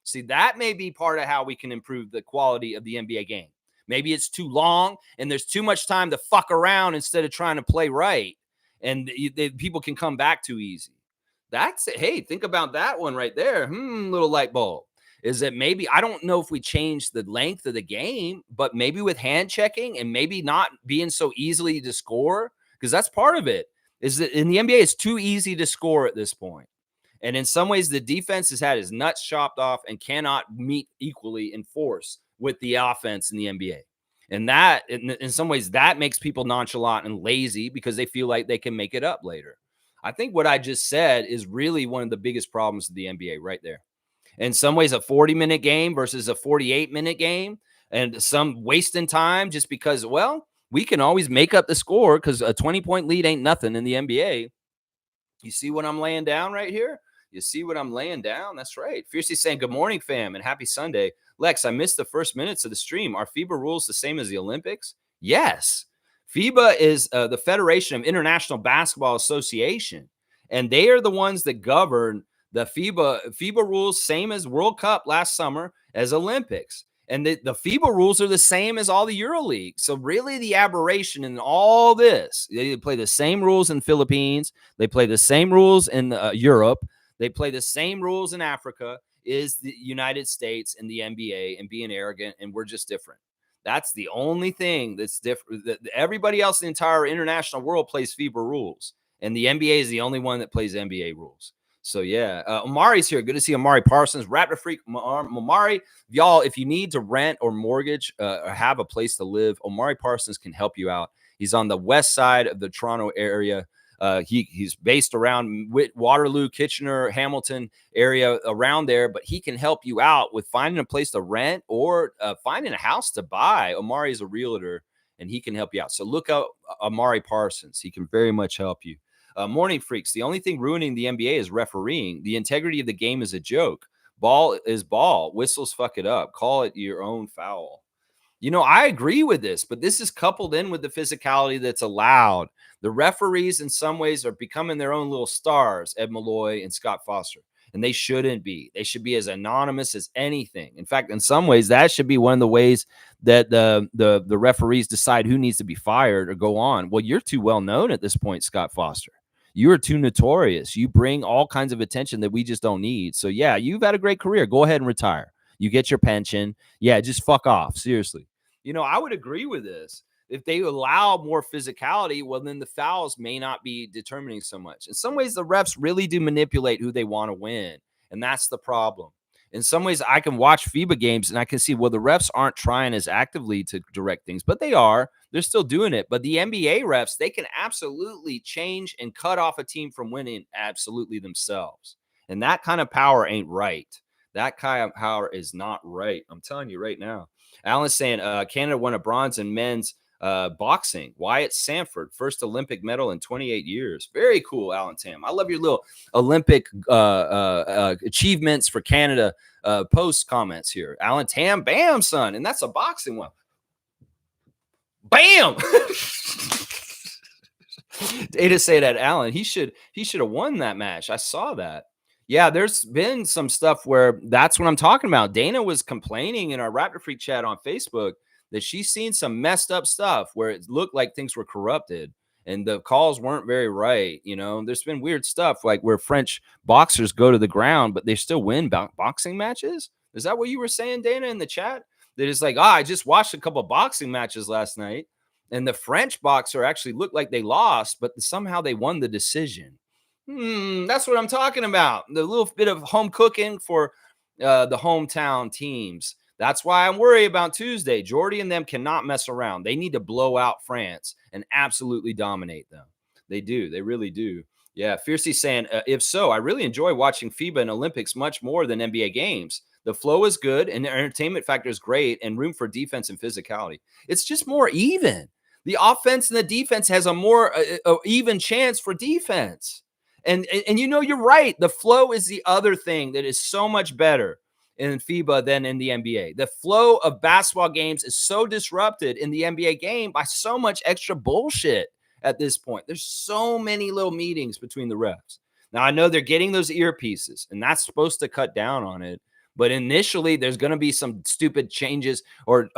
See, that may be part of how we can improve the quality of the NBA game. Maybe it's too long and there's too much time to fuck around instead of trying to play right, and people can come back too easy. That's it. Hey, think about that one right there. Little light bulb. Is that maybe, I don't know if we change the length of the game, but maybe with hand checking and maybe not being so easily to score, because that's part of it, is that in the NBA, it's too easy to score at this point. And in some ways, the defense has had his nuts chopped off and cannot meet equally in force with the offense in the NBA. And that, in some ways, that makes people nonchalant and lazy because they feel like they can make it up later. I think what I just said is really one of the biggest problems of the NBA right there. In some ways, a 40-minute game versus a 48-minute game, and some wasting time just because, well, we can always make up the score because a 20-point lead ain't nothing in the NBA. You see what I'm laying down right here? You see what I'm laying down? That's right. Fiercely saying, good morning, fam, and happy Sunday. Lex, I missed the first minutes of the stream. Are FIBA rules the same as the Olympics? Yes. FIBA is the Federation of International Basketball Association, and they are the ones that govern The FIBA rules, same as World Cup last summer as Olympics. And the FIBA rules are the same as all the EuroLeague. So really the aberration in all this, they play the same rules in Philippines. They play the same rules in Europe. They play the same rules in Africa, is the United States and the NBA, and being arrogant, and we're just different. That's the only thing that's different. Everybody else in the entire international world plays FIBA rules, and the NBA is the only one that plays NBA rules. So yeah, Amari's here. Good to see Amari Parsons, Raptor Freak. Amari, y'all, if you need to rent or mortgage or have a place to live, Omari Parsons can help you out. He's on the west side of the Toronto area. He's based around Waterloo, Kitchener, Hamilton area around there, but he can help you out with finding a place to rent or finding a house to buy. Omari is a realtor, and he can help you out. So look out Amari Parsons. He can very much help you. Morning Freaks, the only thing ruining the NBA is refereeing. The integrity of the game is a joke. Ball is ball. Whistles fuck it up. Call it your own foul. I agree with this, but this is coupled in with the physicality that's allowed. The referees, in some ways, are becoming their own little stars, Ed Malloy and Scott Foster, and they shouldn't be. They should be as anonymous as anything. In fact, in some ways, that should be one of the ways that the referees decide who needs to be fired or go on. Well, you're too well known at this point, Scott Foster. You are too notorious. You bring all kinds of attention that we just don't need. So, yeah, you've had a great career. Go ahead and retire. You get your pension. Yeah, just fuck off. Seriously. I would agree with this. If they allow more physicality, well, then the fouls may not be determining so much. In some ways, the refs really do manipulate who they want to win, and that's the problem. In some ways, I can watch FIBA games and I can see, well, the refs aren't trying as actively to direct things, but they are. They're still doing it. But the NBA refs, they can absolutely change and cut off a team from winning absolutely themselves. And that kind of power ain't right. That kind of power is not right. I'm telling you right now. Alan's saying Canada won a bronze in men's boxing. Wyatt Sanford, first Olympic medal in 28 years. Very cool, Alan Tam. I love your little Olympic achievements for Canada post comments here. Alan Tam, bam, son. And that's a boxing one. Bam! Data say that Alan, he should have won that match. I saw that. Yeah, there's been some stuff where that's what I'm talking about. Dana was complaining in our Raptor Freak chat on Facebook that she's seen some messed up stuff where it looked like things were corrupted and the calls weren't very right. There's been weird stuff like where French boxers go to the ground, but they still win boxing matches. Is that what you were saying, Dana, in the chat? That it's like, I just watched a couple of boxing matches last night, and the French boxer actually looked like they lost, but somehow they won the decision. That's what I'm talking about. The little bit of home cooking for the hometown teams. That's why I'm worried about Tuesday. Jordy and them cannot mess around. They need to blow out France and absolutely dominate them. They do. They really do. Yeah, Fiercey saying, if so, I really enjoy watching FIBA and Olympics much more than NBA games. The flow is good and the entertainment factor is great and room for defense and physicality. It's just more even. The offense and the defense has a more even chance for defense. And you're right. The flow is the other thing that is so much better in FIBA than in the NBA. The flow of basketball games is so disrupted in the NBA game by so much extra bullshit at this point. There's so many little meetings between the refs. Now, I know they're getting those earpieces, and that's supposed to cut down on it. But initially, there's going to be some stupid changes or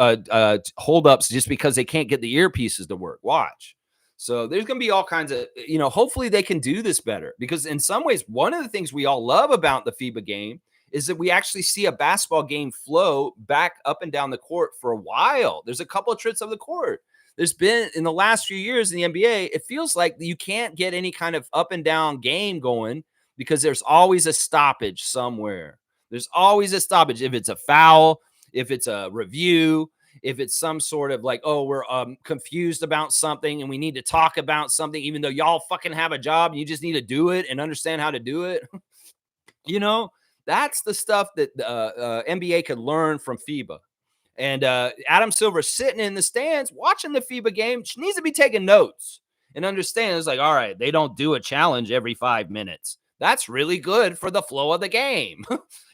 holdups just because they can't get the earpieces to work. Watch. So there's going to be all kinds of, hopefully they can do this better, because in some ways, one of the things we all love about the FIBA game is that we actually see a basketball game flow back up and down the court for a while. There's a couple of trips of the court. There's been, in the last few years in the NBA, it feels like you can't get any kind of up and down game going because there's always a stoppage somewhere. There's always a stoppage. If it's a foul, if it's a review, if it's some sort of like, oh, we're confused about something and we need to talk about something, even though y'all fucking have a job and you just need to do it and understand how to do it. That's the stuff that the NBA could learn from FIBA. And Adam Silver sitting in the stands watching the FIBA game needs to be taking notes and understand. It's like, all right, they don't do a challenge every 5 minutes. That's really good for the flow of the game.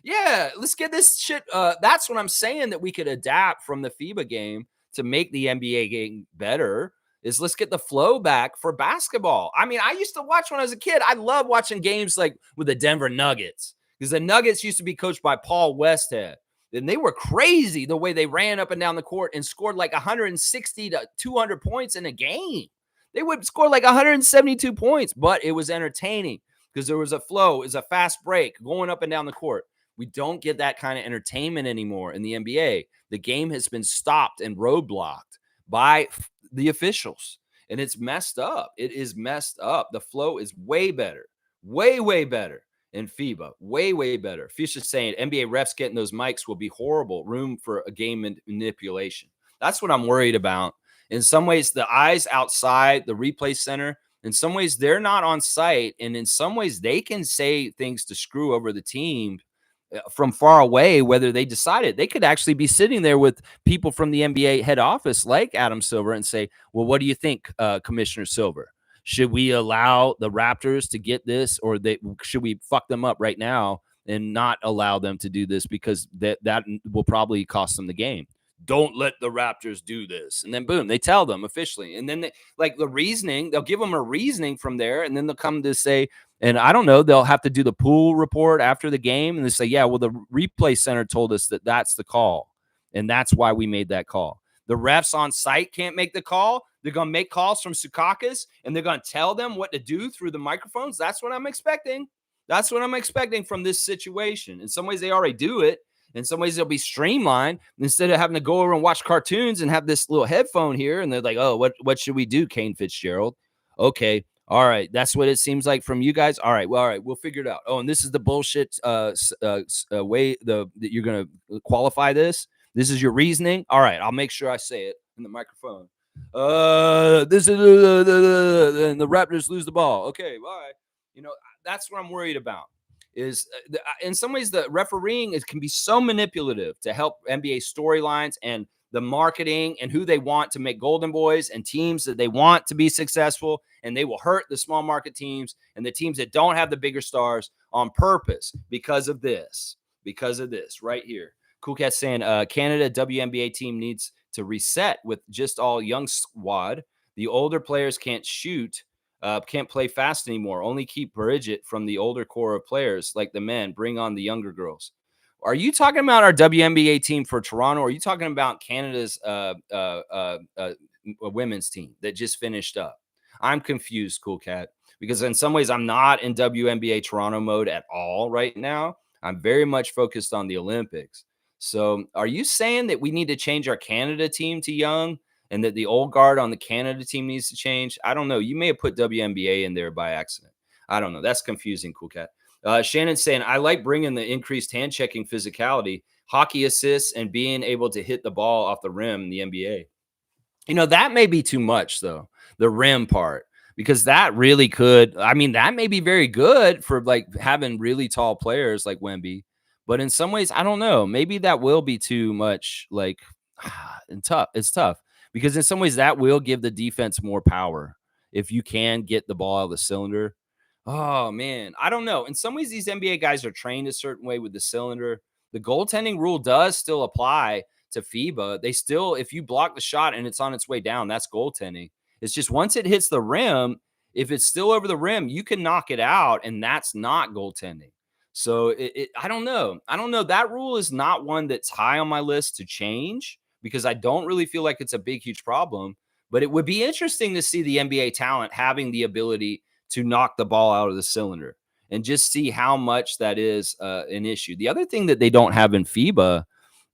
Yeah, let's get this shit. That's what I'm saying, that we could adapt from the FIBA game to make the NBA game better. is let's get the flow back for basketball. I mean, I used to watch when I was a kid. I love watching games like with the Denver Nuggets because the Nuggets used to be coached by Paul Westhead. And they were crazy the way they ran up and down the court and scored like 160 to 200 points in a game. They would score like 172 points, but it was entertaining because there was a flow, it was a fast break going up and down the court. We don't get that kind of entertainment anymore in the NBA. The game has been stopped and roadblocked by the officials, and it's messed up. It is messed up. The flow is way better, way better in FIBA. Way better. Fisher's saying NBA refs getting those mics will be horrible. Room for a game manipulation. That's what I'm worried about. In some ways, the eyes outside the replay center, in some ways, they're not on site. And in some ways, they can say things to screw over the team from far away, whether they decide it. They could actually be sitting there with people from the NBA head office like Adam Silver and say, well, what do you think, Commissioner Silver? Should we allow the Raptors to get this, or should we fuck them up right now and not allow them to do this because that will probably cost them the game? Don't let the Raptors do this. And then boom, they tell them officially. And then they, like the reasoning, they'll give them a reasoning from there. And then they'll come to say, and I don't know, they'll have to do the pool report after the game. And they say, yeah, well, the replay center told us that that's the call. And that's why we made that call. The refs on site can't make the call. They're going to make calls from Sukakis, and they're going to tell them what to do through the microphones. That's what I'm expecting. That's what I'm expecting from this situation. In some ways, they already do it. In some ways, it'll be streamlined instead of having to go over and watch cartoons and have this little headphone here. And they're like, oh, what should we do, Kane Fitzgerald? Okay. All right. That's what it seems like from you guys. All right. Well, all right. We'll figure it out. Oh, and this is the bullshit way that you're going to qualify this. This is your reasoning. All right. I'll make sure I say it in the microphone. This is and the Raptors lose the ball. Okay. All right. You know, that's what I'm worried about. Is in some ways the refereeing can be so manipulative to help NBA storylines and the marketing and who they want to make golden boys and teams that they want to be successful, and they will hurt the small market teams and the teams that don't have the bigger stars on purpose because of this right here. Cool Cat saying Canada WNBA team needs to reset with just all young squad. The older players can't shoot. Can't play fast anymore. Only keep Bridget from the older core of players like the men. Bring on the younger girls. Are you talking about our WNBA team for Toronto? Or are you talking about Canada's women's team that just finished up? I'm confused, Cool Cat, because in some ways I'm not in WNBA Toronto mode at all right now. I'm very much focused on the Olympics. So are you saying that we need to change our Canada team to young? And that the old guard on the Canada team needs to change? I don't know. You may have put WNBA in there by accident. I don't know. That's confusing, Cool Cat. Shannon's saying, I like bringing the increased hand-checking physicality, hockey assists, and being able to hit the ball off the rim in the NBA. You know, that may be too much, though, the rim part, because that really could – I mean, that may be very good for, like, having really tall players like Wemby. But in some ways, I don't know. Maybe that will be too much, like, and tough. It's tough. Because in some ways that will give the defense more power if you can get the ball out of the cylinder. Oh, man. I don't know. In some ways, these NBA guys are trained a certain way with the cylinder. The goaltending rule does still apply to FIBA. They still, if you block the shot and it's on its way down, that's goaltending. It's just once it hits the rim, if it's still over the rim, you can knock it out, and that's not goaltending. So I don't know. I don't know. That rule is not one that's high on my list to change, because I don't really feel like it's a big, huge problem. But it would be interesting to see the NBA talent having the ability to knock the ball out of the cylinder and just see how much that is an issue. The other thing that they don't have in FIBA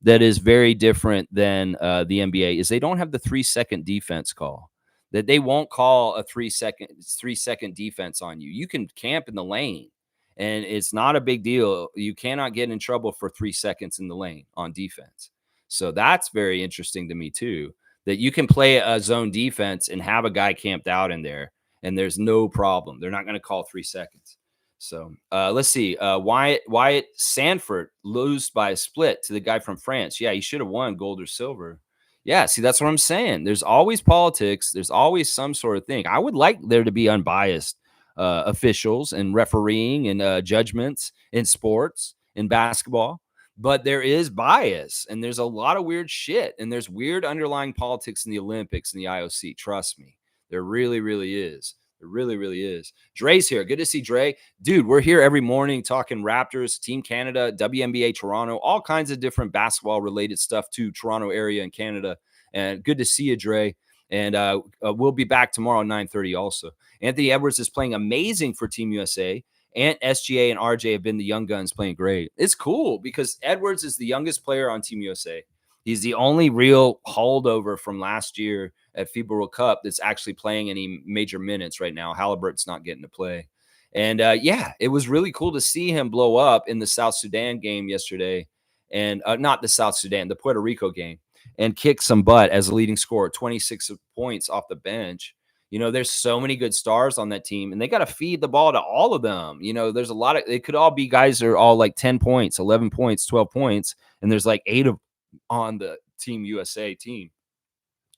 that is very different than the NBA is they don't have the 3-second defense call. That they won't call a 3-second defense on you. You can camp in the lane, and it's not a big deal. You cannot get in trouble for 3 seconds in the lane on defense. So that's very interesting to me too, that you can play a zone defense and have a guy camped out in there and there's no problem. They're not going to call 3 seconds. So let's see. Wyatt Sanford lose by a split to the guy from France. Yeah, he should have won gold or silver. Yeah, see, that's what I'm saying. There's always politics. There's always some sort of thing. I would like there to be unbiased officials and refereeing and judgments in sports, in basketball. But there is bias, and there's a lot of weird shit, and there's weird underlying politics in the Olympics and the IOC. Trust me. There really, really is. There really, really is. Dre's here. Good to see Dre. Dude, we're here every morning talking Raptors, Team Canada, WNBA Toronto, all kinds of different basketball related stuff to Toronto area and Canada. And good to see you, Dre. And we'll be back tomorrow at 9:30 also. Anthony Edwards is playing amazing for Team USA. And SGA and RJ have been the young guns playing great. It's cool because Edwards is the youngest player on Team USA. He's the only real holdover from last year at FIBA World Cup that's actually playing any major minutes right now. Halliburton's not getting to play. And yeah, it was really cool to see him blow up in the South Sudan game yesterday. And not the South Sudan, the Puerto Rico game, and kick some butt as a leading scorer, 26 points off the bench. There's so many good stars on that team, and they got to feed the ball to all of them. There's a lot of, it could all be guys that are all like 10 points, 11 points, 12 points, and there's like 8 of on the Team USA team.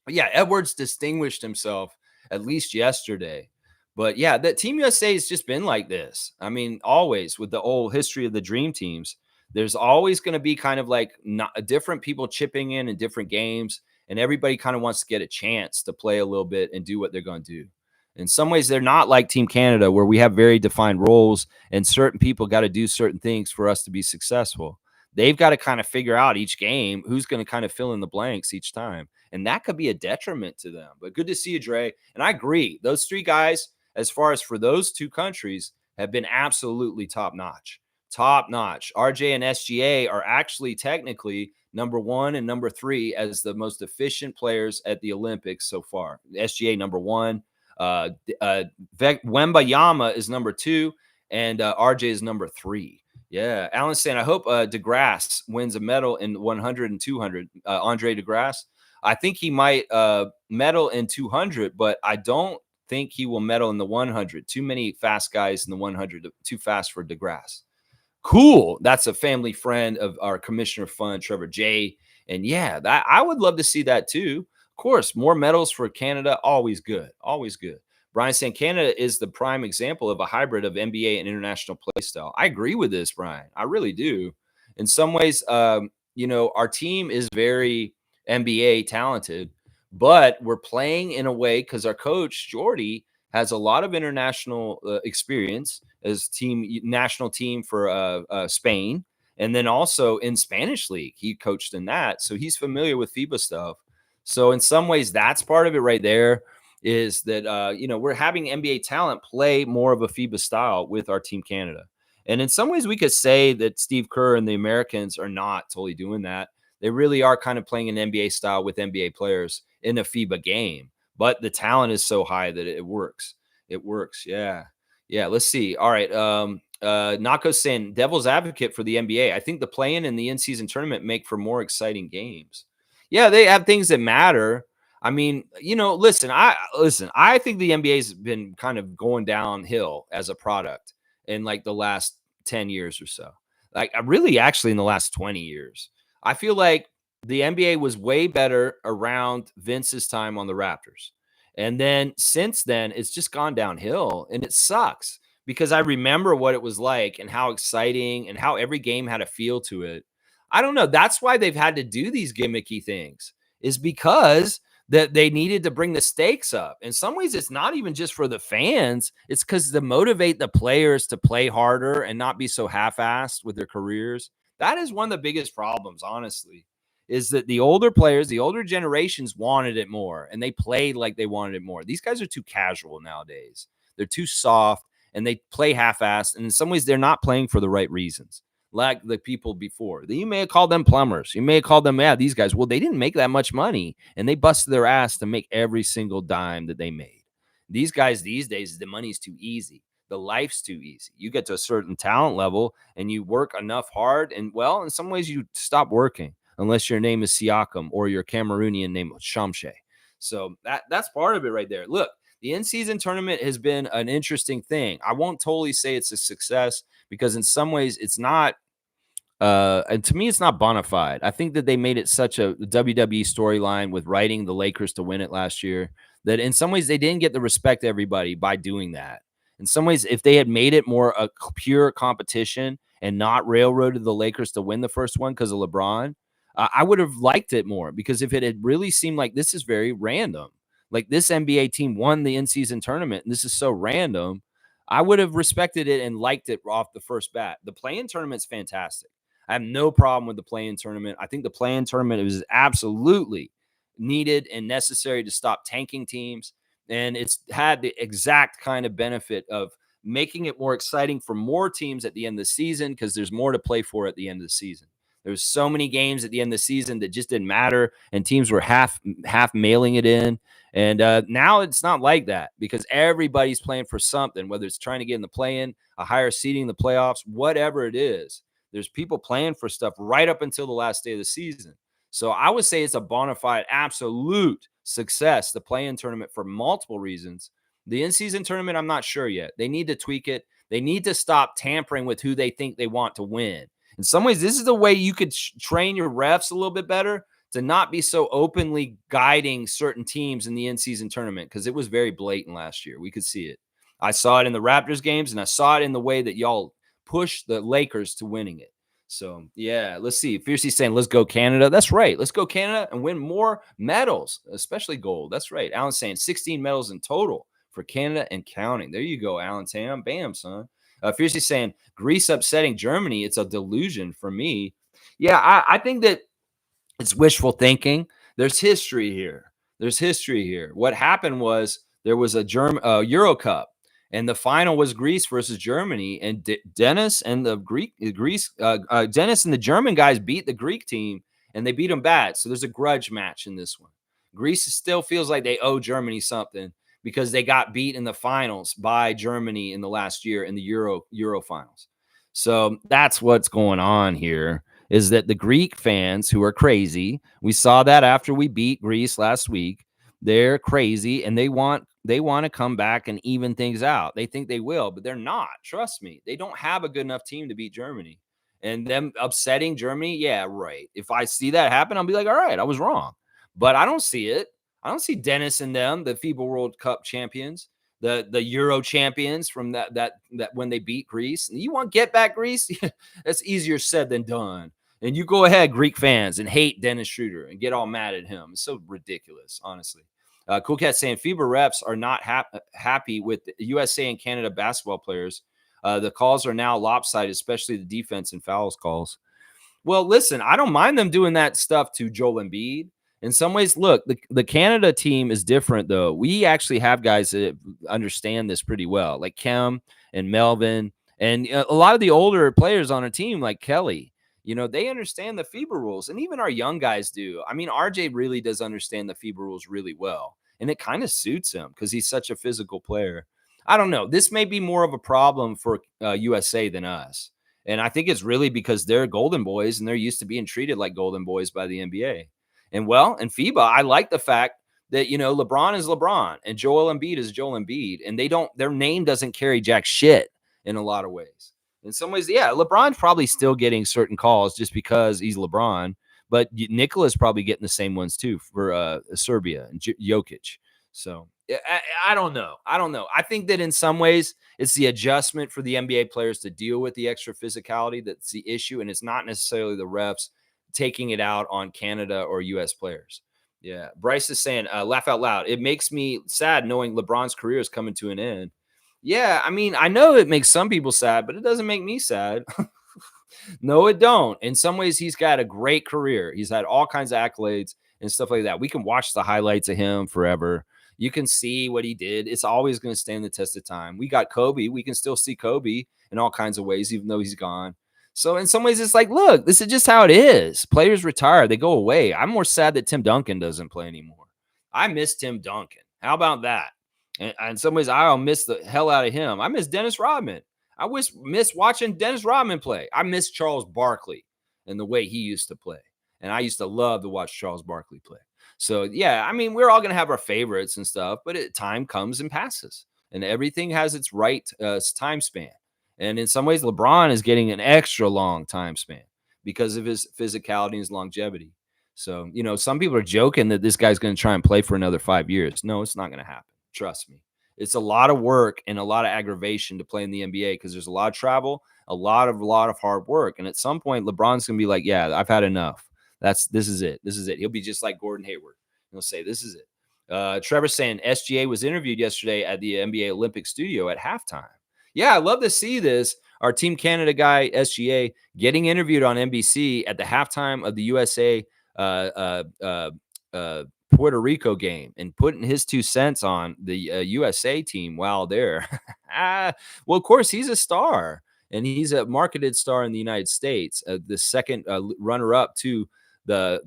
But yeah, Edwards distinguished himself at least yesterday. But yeah, the Team USA has just been like this. I mean, always with the old history of the dream teams, there's always going to be kind of like different people chipping in different games, and everybody kind of wants to get a chance to play a little bit and do what they're going to do. In some ways, they're not like Team Canada, where we have very defined roles and certain people got to do certain things for us to be successful. They've got to kind of figure out each game who's going to kind of fill in the blanks each time. And that could be a detriment to them. But good to see you, Dre. And I agree. Those 3 guys, as far as for those 2 countries, have been absolutely top notch. Top notch. RJ and SGA are actually technically number 1 and number 3 as the most efficient players at the Olympics so far. SGA number 1. Wembayama is number 2. And RJ is number 3. Yeah, Alan's saying, I hope DeGrasse wins a medal in 100 and 200. Andre DeGrasse, I think he might medal in 200, but I don't think he will medal in the 100. Too many fast guys in the 100, too fast for DeGrasse. Cool. That's a family friend of our Commissioner Fund, Trevor J. And yeah, I would love to see that too. Of course, more medals for Canada, always good. Always good. Brian saying Canada is the prime example of a hybrid of NBA and international play style. I agree with this, Brian. I really do. In some ways, our team is very NBA talented, but we're playing in a way because our coach, Jordy, has a lot of international experience as national team for Spain. And then also in Spanish league, he coached in that. So he's familiar with FIBA stuff. So in some ways, that's part of it right there. Is that, we're having NBA talent play more of a FIBA style with our Team Canada. And in some ways, we could say that Steve Kerr and the Americans are not totally doing that. They really are kind of playing an NBA style with NBA players in a FIBA game. But the talent is so high that it works. It works. Yeah. Yeah. Let's see. All right. Nako's saying devil's advocate for the NBA. I think the play-in and the in-season tournament make for more exciting games. Yeah, they have things that matter. I mean, listen, I think the NBA's been kind of going downhill as a product in like the last 10 years or so. Like really actually in the last 20 years. I feel like the NBA was way better around Vince's time on the Raptors. And then since then, it's just gone downhill and it sucks because I remember what it was like and how exciting and how every game had a feel to it. I don't know. That's why they've had to do these gimmicky things is because that they needed to bring the stakes up. In some ways, it's not even just for the fans. It's because to motivate the players to play harder and not be so half-assed with their careers. That is one of the biggest problems, honestly, is that the older players, the older generations wanted it more, and they played like they wanted it more. These guys are too casual nowadays. They're too soft, and they play half-assed, and in some ways, they're not playing for the right reasons. Like the people before. You may have called them plumbers. You may have called them, these guys. Well, they didn't make that much money, and they busted their ass to make every single dime that they made. These guys these days, the money's too easy. The life's too easy. You get to a certain talent level, and you work enough hard, and, well, in some ways, you stop working unless your name is Siakam or your Cameroonian name is Shamshe. So that's part of it right there. Look, the in-season tournament has been an interesting thing. I won't totally say it's a success because in some ways it's not, and to me, it's not bona fide. I think that they made it such a WWE storyline with writing the Lakers to win it last year that in some ways they didn't get the respect of everybody by doing that. In some ways, if they had made it more a pure competition and not railroaded the Lakers to win the first one because of LeBron, I would have liked it more because if it had really seemed like this is very random, Like, this NBA team won the in-season tournament, and this is so random. I would have respected it and liked it off the first bat. The play-in tournament's fantastic. I have no problem with the play-in tournament. I think the play-in tournament is absolutely needed and necessary to stop tanking teams. And it's had the exact kind of benefit of making it more exciting for more teams at the end of the season, because there's more to play for at the end of the season. There's so many games at the end of the season that just didn't matter, and teams were half mailing it in. And now it's not like that, because everybody's playing for something, whether it's trying to get in the play-in, a higher seeding in the playoffs, whatever it is. There's people playing for stuff right up until the last day of the season. So I would say it's a bona fide, absolute success, the play-in tournament, for multiple reasons. The in-season tournament, I'm not sure yet. They need to tweak it. They need to stop tampering with who they think they want to win. In some ways, this is the way you could train your refs a little bit better, to not be so openly guiding certain teams in the in-season tournament, because it was very blatant last year. We could see it. I saw it in the Raptors games, and I saw it in the way that y'all pushed the Lakers to winning it. So, yeah, let's see. Fiercey saying, let's go Canada. That's right. Let's go Canada and win more medals, especially gold. That's right. Alan's saying 16 medals in total for Canada and counting. There you go, Alan Tam. Bam, son. Fiercey saying, Greece upsetting Germany. It's a delusion for me. Yeah, I think that it's wishful thinking. There's history here. What happened was there was a Euro Cup, and the final was Greece versus Germany, and Dennis and the Dennis and the German guys beat the Greek team, and they beat them bad. So there's a grudge match in this one. Greece still feels like they owe Germany something, because they got beat in the finals by Germany in the last year in the Euro finals. So that's what's going on here, is that the Greek fans, who are crazy, we saw that after we beat Greece last week, they're crazy, and they want to come back and even things out. They think they will, but they're not. Trust me. They don't have a good enough team to beat Germany. And them upsetting Germany, yeah, right. If I see that happen, I'll be like, all right, I was wrong. But I don't see it. I don't see Dennis and them, the FIBA World Cup champions, the Euro champions from that when they beat Greece. And you want get back Greece? That's easier said than done. And you go ahead, Greek fans, and hate Dennis Schroeder and get all mad at him. It's so ridiculous, honestly. Cool Cat saying FIBA refs are not happy with the USA and Canada basketball players. The calls are now lopsided, especially the defense and fouls calls. Well, listen, I don't mind them doing that stuff to Joel Embiid. In some ways, look, the Canada team is different, though. We actually have guys that understand this pretty well, like Kem and Melvin, and a lot of the older players on our team, like Kelly. They understand the FIBA rules, and even our young guys do. I mean, RJ really does understand the FIBA rules really well, and it kind of suits him because he's such a physical player. I don't know. This may be more of a problem for USA than us. And I think it's really because they're golden boys, and they're used to being treated like golden boys by the NBA. And well, in FIBA, I like the fact that, LeBron is LeBron and Joel Embiid is Joel Embiid, and their name doesn't carry jack shit in a lot of ways. In some ways, yeah, LeBron's probably still getting certain calls just because he's LeBron, but Nikola's probably getting the same ones too for Serbia and Jokic. So I don't know. I think that in some ways it's the adjustment for the NBA players to deal with the extra physicality that's the issue, and it's not necessarily the refs taking it out on Canada or U.S. players. Yeah. Bryce is saying, laugh out loud. It makes me sad knowing LeBron's career is coming to an end. Yeah, I mean, I know it makes some people sad, but it doesn't make me sad. No, it don't. In some ways, he's got a great career. He's had all kinds of accolades and stuff like that. We can watch the highlights of him forever. You can see what he did. It's always going to stand the test of time. We got Kobe. We can still see Kobe in all kinds of ways, even though he's gone. So in some ways, it's like, look, this is just how it is. Players retire. They go away. I'm more sad that Tim Duncan doesn't play anymore. I miss Tim Duncan. How about that? And in some ways, I'll miss the hell out of him. I miss Dennis Rodman. I miss watching Dennis Rodman play. I miss Charles Barkley and the way he used to play. And I used to love to watch Charles Barkley play. So, yeah, I mean, we're all going to have our favorites and stuff, but time comes and passes. And everything has its right time span. And in some ways, LeBron is getting an extra long time span because of his physicality and his longevity. So, some people are joking that this guy's going to try and play for another 5 years. No, it's not going to happen. Trust me. It's a lot of work and a lot of aggravation to play in the NBA because there's a lot of travel, a lot of hard work. And at some point, LeBron's going to be like, yeah, I've had enough. This is it. He'll be just like Gordon Hayward. He'll say, this is it. Trevor saying SGA was interviewed yesterday at the NBA Olympic studio at halftime. Yeah, I love to see this. Our Team Canada guy, SGA, getting interviewed on NBC at the halftime of the USA uh, uh, uh, Puerto Rico game and putting his 2 cents on the USA team while there. Well, of course, he's a star and he's a marketed star in the United States, the second runner up to the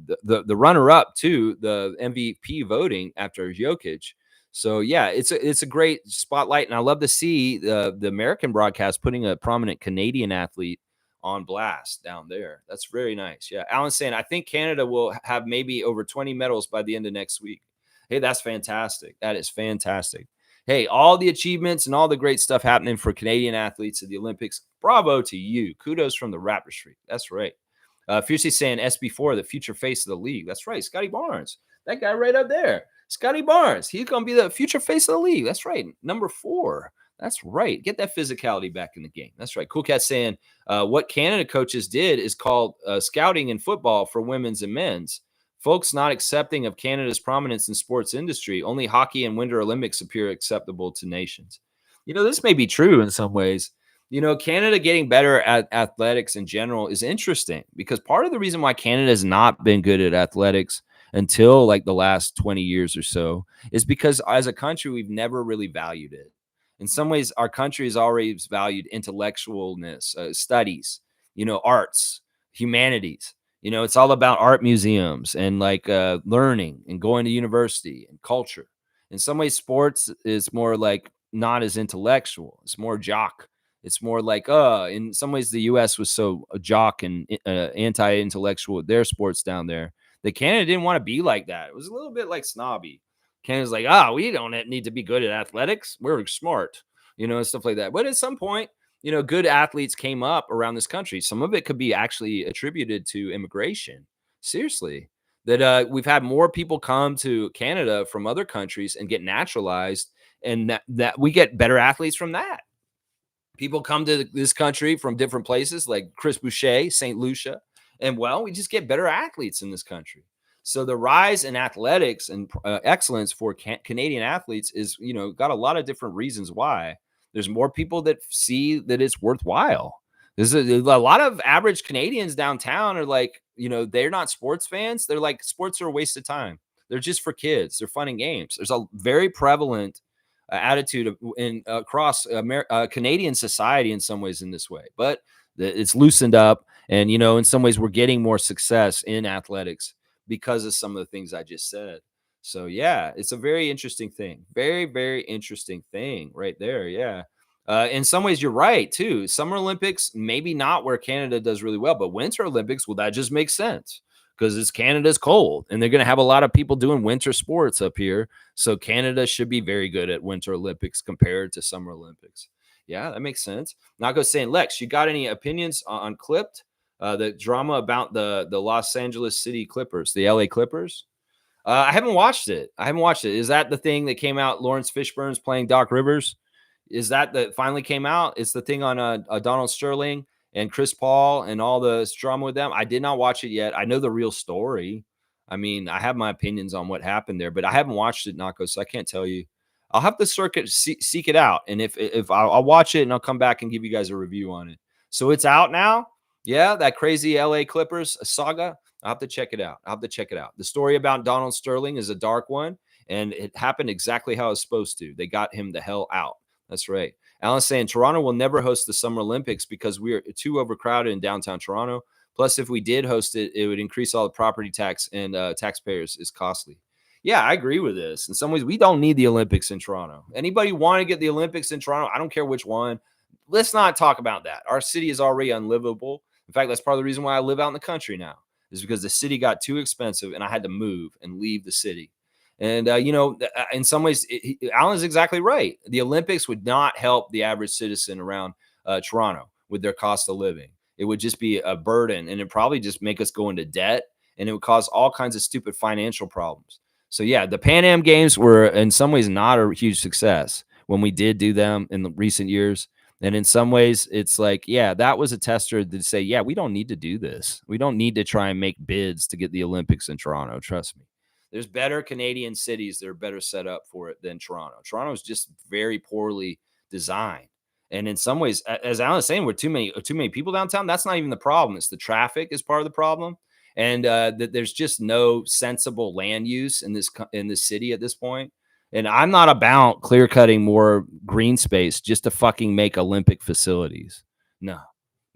runner up to the MVP voting after Jokic. So yeah, it's a great spotlight, and I love to see the American broadcast putting a prominent Canadian athlete on blast down there. That's very nice. Yeah, Alan's saying I think Canada will have maybe over 20 medals by the end of next week. Hey, that's fantastic. That is fantastic. Hey, all the achievements and all the great stuff happening for Canadian athletes at the Olympics. Bravo to you. Kudos from the Raptor Street. That's right. Fiercely saying SB4, the future face of the league. That's right. Scotty Barnes. That guy right up there. Scotty Barnes. He's going to be the future face of the league. That's right. Number 4. That's right. Get that physicality back in the game. That's right. Cool Cat saying what Canada coaches did is called scouting in football for women's and men's. Folks not accepting of Canada's prominence in sports industry. Only hockey and Winter Olympics appear acceptable to nations. This may be true in some ways. Canada getting better at athletics in general is interesting because part of the reason why Canada has not been good at athletics until like the last 20 years or so is because as a country, we've never really valued it. In some ways, our country has always valued intellectualness, studies, arts, humanities. It's all about art museums and like learning and going to university and culture. In some ways, sports is more like not as intellectual. It's more jock. It's more like, in some ways, the U.S. was so jock and anti-intellectual with their sports down there that Canada didn't want to be like that. It was a little bit like snobby. Canada's like, we don't need to be good at athletics. We're smart, and stuff like that. But at some point, good athletes came up around this country. Some of it could be actually attributed to immigration. Seriously, that we've had more people come to Canada from other countries and get naturalized, and that we get better athletes from that. People come to this country from different places like Chris Boucher, St. Lucia, and we just get better athletes in this country. So the rise in athletics and excellence for Canadian athletes is, got a lot of different reasons why. There's more people that see that it's worthwhile. There's a lot of average Canadians downtown are like, they're not sports fans. They're like, sports are a waste of time. They're just for kids. They're fun and games. There's a very prevalent attitude across Canadian society in some ways in this way, but it's loosened up. And, in some ways we're getting more success in athletics because of some of the things I just said. So yeah, it's a very interesting thing. Very, very interesting thing right there. Yeah. In some ways you're right too. Summer Olympics, maybe not where Canada does really well, but Winter Olympics, well, that just makes sense because it's Canada's cold and they're going to have a lot of people doing winter sports up here. So Canada should be very good at Winter Olympics compared to Summer Olympics. Yeah, that makes sense. Nago saying, Lex, you got any opinions on Clipped? The drama about the Los Angeles City Clippers, the LA Clippers? I haven't watched it. Is that the thing that came out? Lawrence Fishburne's playing Doc Rivers? Is that finally came out? It's the thing on Donald Sterling and Chris Paul and all the drama with them. I did not watch it yet. I know the real story. I mean, I have my opinions on what happened there, but I haven't watched it, Nako, so I can't tell you. I'll have to seek it out, and if I'll watch it and I'll come back and give you guys a review on it. So it's out now. Yeah, that crazy LA Clippers saga. I'll have to check it out. The story about Donald Sterling is a dark one, and it happened exactly how it's supposed to. They got him the hell out. That's right. Alan's saying Toronto will never host the Summer Olympics because we are too overcrowded in downtown Toronto. Plus, if we did host it, it would increase all the property tax and taxpayers is costly. Yeah, I agree with this. In some ways, we don't need the Olympics in Toronto. Anybody want to get the Olympics in Toronto? I don't care which one. Let's not talk about that. Our city is already unlivable. In fact, that's part of the reason why I live out in the country now, is because the city got too expensive and I had to move and leave the city. And, in some ways, Alan's exactly right. The Olympics would not help the average citizen around Toronto with their cost of living. It would just be a burden, and it'd probably just make us go into debt, and it would cause all kinds of stupid financial problems. So, yeah, the Pan Am Games were in some ways not a huge success when we did do them in the recent years. And in some ways, it's like, yeah, that was a tester to say, yeah, we don't need to do this. We don't need to try and make bids to get the Olympics in Toronto. Trust me. There's better Canadian cities that are better set up for it than Toronto. Toronto is just very poorly designed. And in some ways, as Alan was saying, with too many people downtown, that's not even the problem. It's the traffic is part of the problem, and that there's just no sensible land use in this city at this point. And I'm not about clear cutting more green space just to fucking make Olympic facilities. No,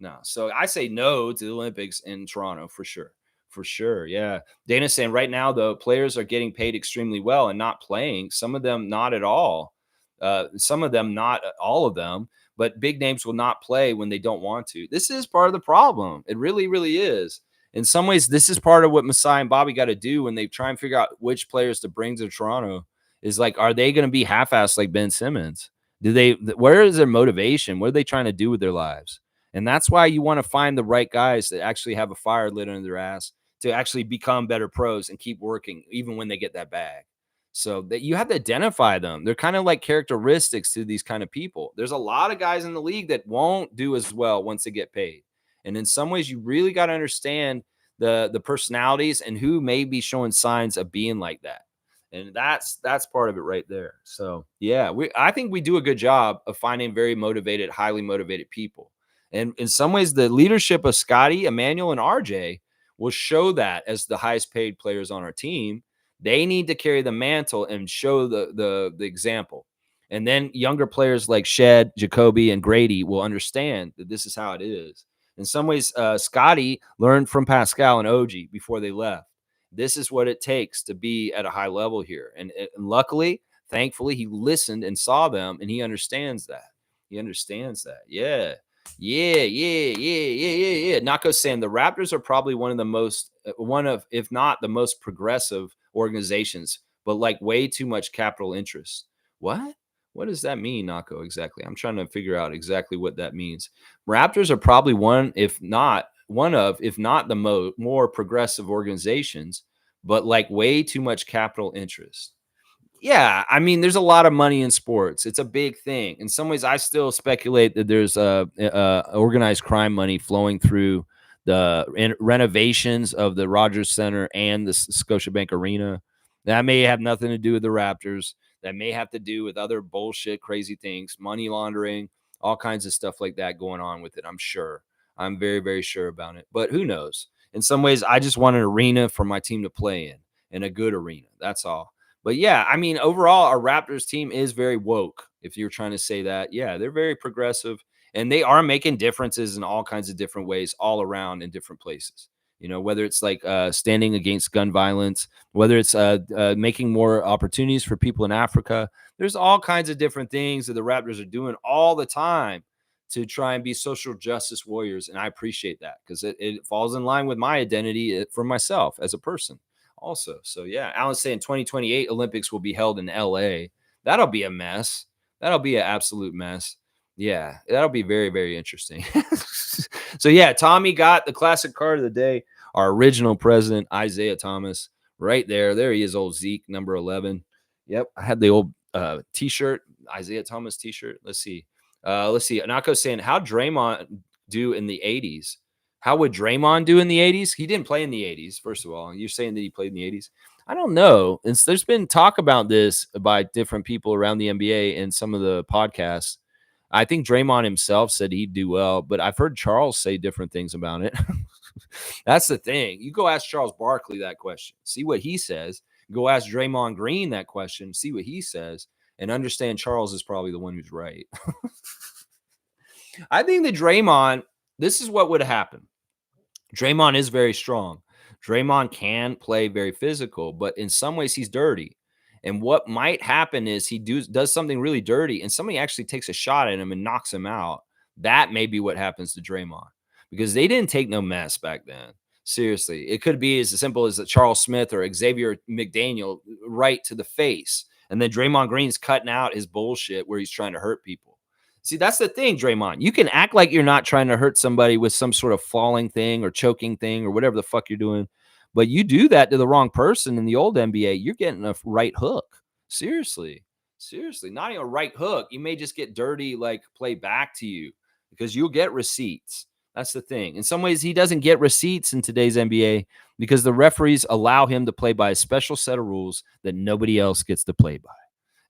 no. So I say no to the Olympics in Toronto for sure. For sure. Yeah. Dana's saying right now, though, players are getting paid extremely well and not playing. Some of them not at all. Some of them not all of them, but big names will not play when they don't want to. This is part of the problem. It really, really is. In some ways, this is part of what Masai and Bobby got to do when they try and figure out which players to bring to Toronto. Is like, are they going to be half-assed like Ben Simmons? Where is their motivation? What are they trying to do with their lives? And that's why you want to find the right guys that actually have a fire lit under their ass to actually become better pros and keep working even when they get that bag. So that you have to identify them. They're kind of like characteristics to these kind of people. There's a lot of guys in the league that won't do as well once they get paid. And in some ways, you really got to understand the personalities and who may be showing signs of being like that. And that's part of it right there. So yeah, I think we do a good job of finding very motivated, highly motivated people. And in some ways, the leadership of Scotty, Emmanuel, and RJ will show that as the highest paid players on our team. They need to carry the mantle and show the example. And then younger players like Shed, Jacoby, and Grady will understand that this is how it is. In some ways, Scotty learned from Pascal and OG before they left. This is what it takes to be at a high level here. And luckily, thankfully, he listened and saw them, and he understands that. He understands that. Yeah. Yeah. Nako's saying the Raptors are probably one of, if not the most progressive organizations, but like way too much capital interest. What? What does that mean, Nako, exactly? I'm trying to figure out exactly what that means. Raptors are probably if not the more progressive organizations, but like way too much capital interest. Yeah, I mean, there's a lot of money in sports. It's a big thing. In some ways, I still speculate that there's organized crime money flowing through the renovations of the Rogers Center and the Scotiabank Arena. That may have nothing to do with the Raptors. That may have to do with other bullshit, crazy things, money laundering, all kinds of stuff like that going on with it. I'm sure. I'm very, very sure about it. But who knows? In some ways, I just want an arena for my team to play in, and a good arena. That's all. But yeah, I mean, overall, our Raptors team is very woke. If you're trying to say that, yeah, they're very progressive, and they are making differences in all kinds of different ways all around in different places. You know, whether it's like standing against gun violence, whether it's making more opportunities for people in Africa. There's all kinds of different things that the Raptors are doing all the time to try and be social justice warriors. And I appreciate that because it falls in line with my identity for myself as a person also. So yeah, Alan's saying 2028 Olympics will be held in LA. That'll be a mess. That'll be an absolute mess. Yeah, that'll be very, very interesting. So yeah, Tommy got the classic card of the day. Our original president, Isaiah Thomas, right there. There he is, old Zeke, number 11. Yep, I had the old T-shirt, Isaiah Thomas T-shirt. Let's see. Anako's saying, how Draymond do in the 80s? How would Draymond do in the 80s? He didn't play in the 80s, first of all. You're saying that he played in the 80s? I don't know. There's been talk about this by different people around the NBA and some of the podcasts. I think Draymond himself said he'd do well, but I've heard Charles say different things about it. That's the thing. You go ask Charles Barkley that question, see what he says. Go ask Draymond Green that question, see what he says, and understand Charles is probably the one who's right. I think that Draymond, this is what would happen. Draymond is very strong. Draymond can play very physical, but in some ways he's dirty. And what might happen is he does something really dirty and somebody actually takes a shot at him and knocks him out. That may be what happens to Draymond because they didn't take no mess back then. Seriously, it could be as simple as a Charles Smith or Xavier McDaniel right to the face. And then Draymond Green's cutting out his bullshit where he's trying to hurt people. See, that's the thing, Draymond. You can act like you're not trying to hurt somebody with some sort of falling thing or choking thing or whatever the fuck you're doing. But you do that to the wrong person in the old NBA, you're getting a right hook. Seriously. Not even a right hook. You may just get dirty, like play back to you because you'll get receipts. That's the thing. In some ways, he doesn't get receipts in today's NBA because the referees allow him to play by a special set of rules that nobody else gets to play by.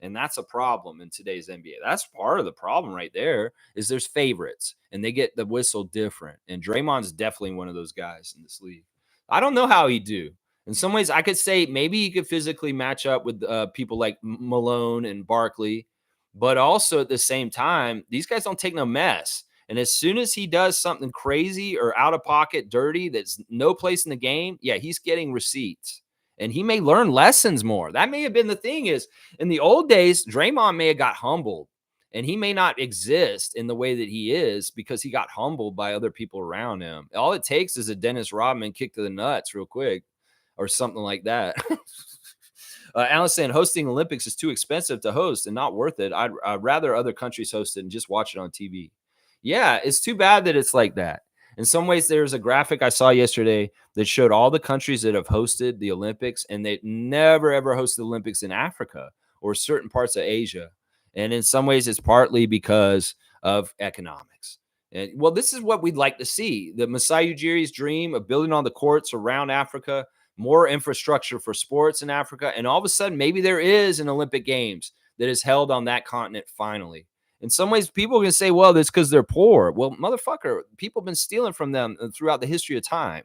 And that's a problem in today's NBA. That's part of the problem right there is there's favorites and they get the whistle different. And Draymond's definitely one of those guys in this league. I don't know how he'd do. In some ways, I could say maybe he could physically match up with people like Malone and Barkley. But also at the same time, these guys don't take no mess. And as soon as he does something crazy or out of pocket, dirty, that's no place in the game, yeah, he's getting receipts. And he may learn lessons more. That may have been the thing is in the old days, Draymond may have got humbled and he may not exist in the way that he is because he got humbled by other people around him. All it takes is a Dennis Rodman kick to the nuts real quick or something like that. Alan saying hosting Olympics is too expensive to host and not worth it. I'd rather other countries host it and just watch it on TV. Yeah, it's too bad that it's like that. In some ways, there's a graphic I saw yesterday that showed all the countries that have hosted the Olympics, and they never ever hosted the Olympics in Africa or certain parts of Asia. And in some ways, it's partly because of economics. And well, this is what we'd like to see: the Masai Ujiri's dream of building on the courts around Africa, more infrastructure for sports in Africa, and all of a sudden, maybe there is an Olympic Games that is held on that continent finally. In some ways, people can say, well, that's because they're poor. Well, motherfucker, people have been stealing from them throughout the history of time.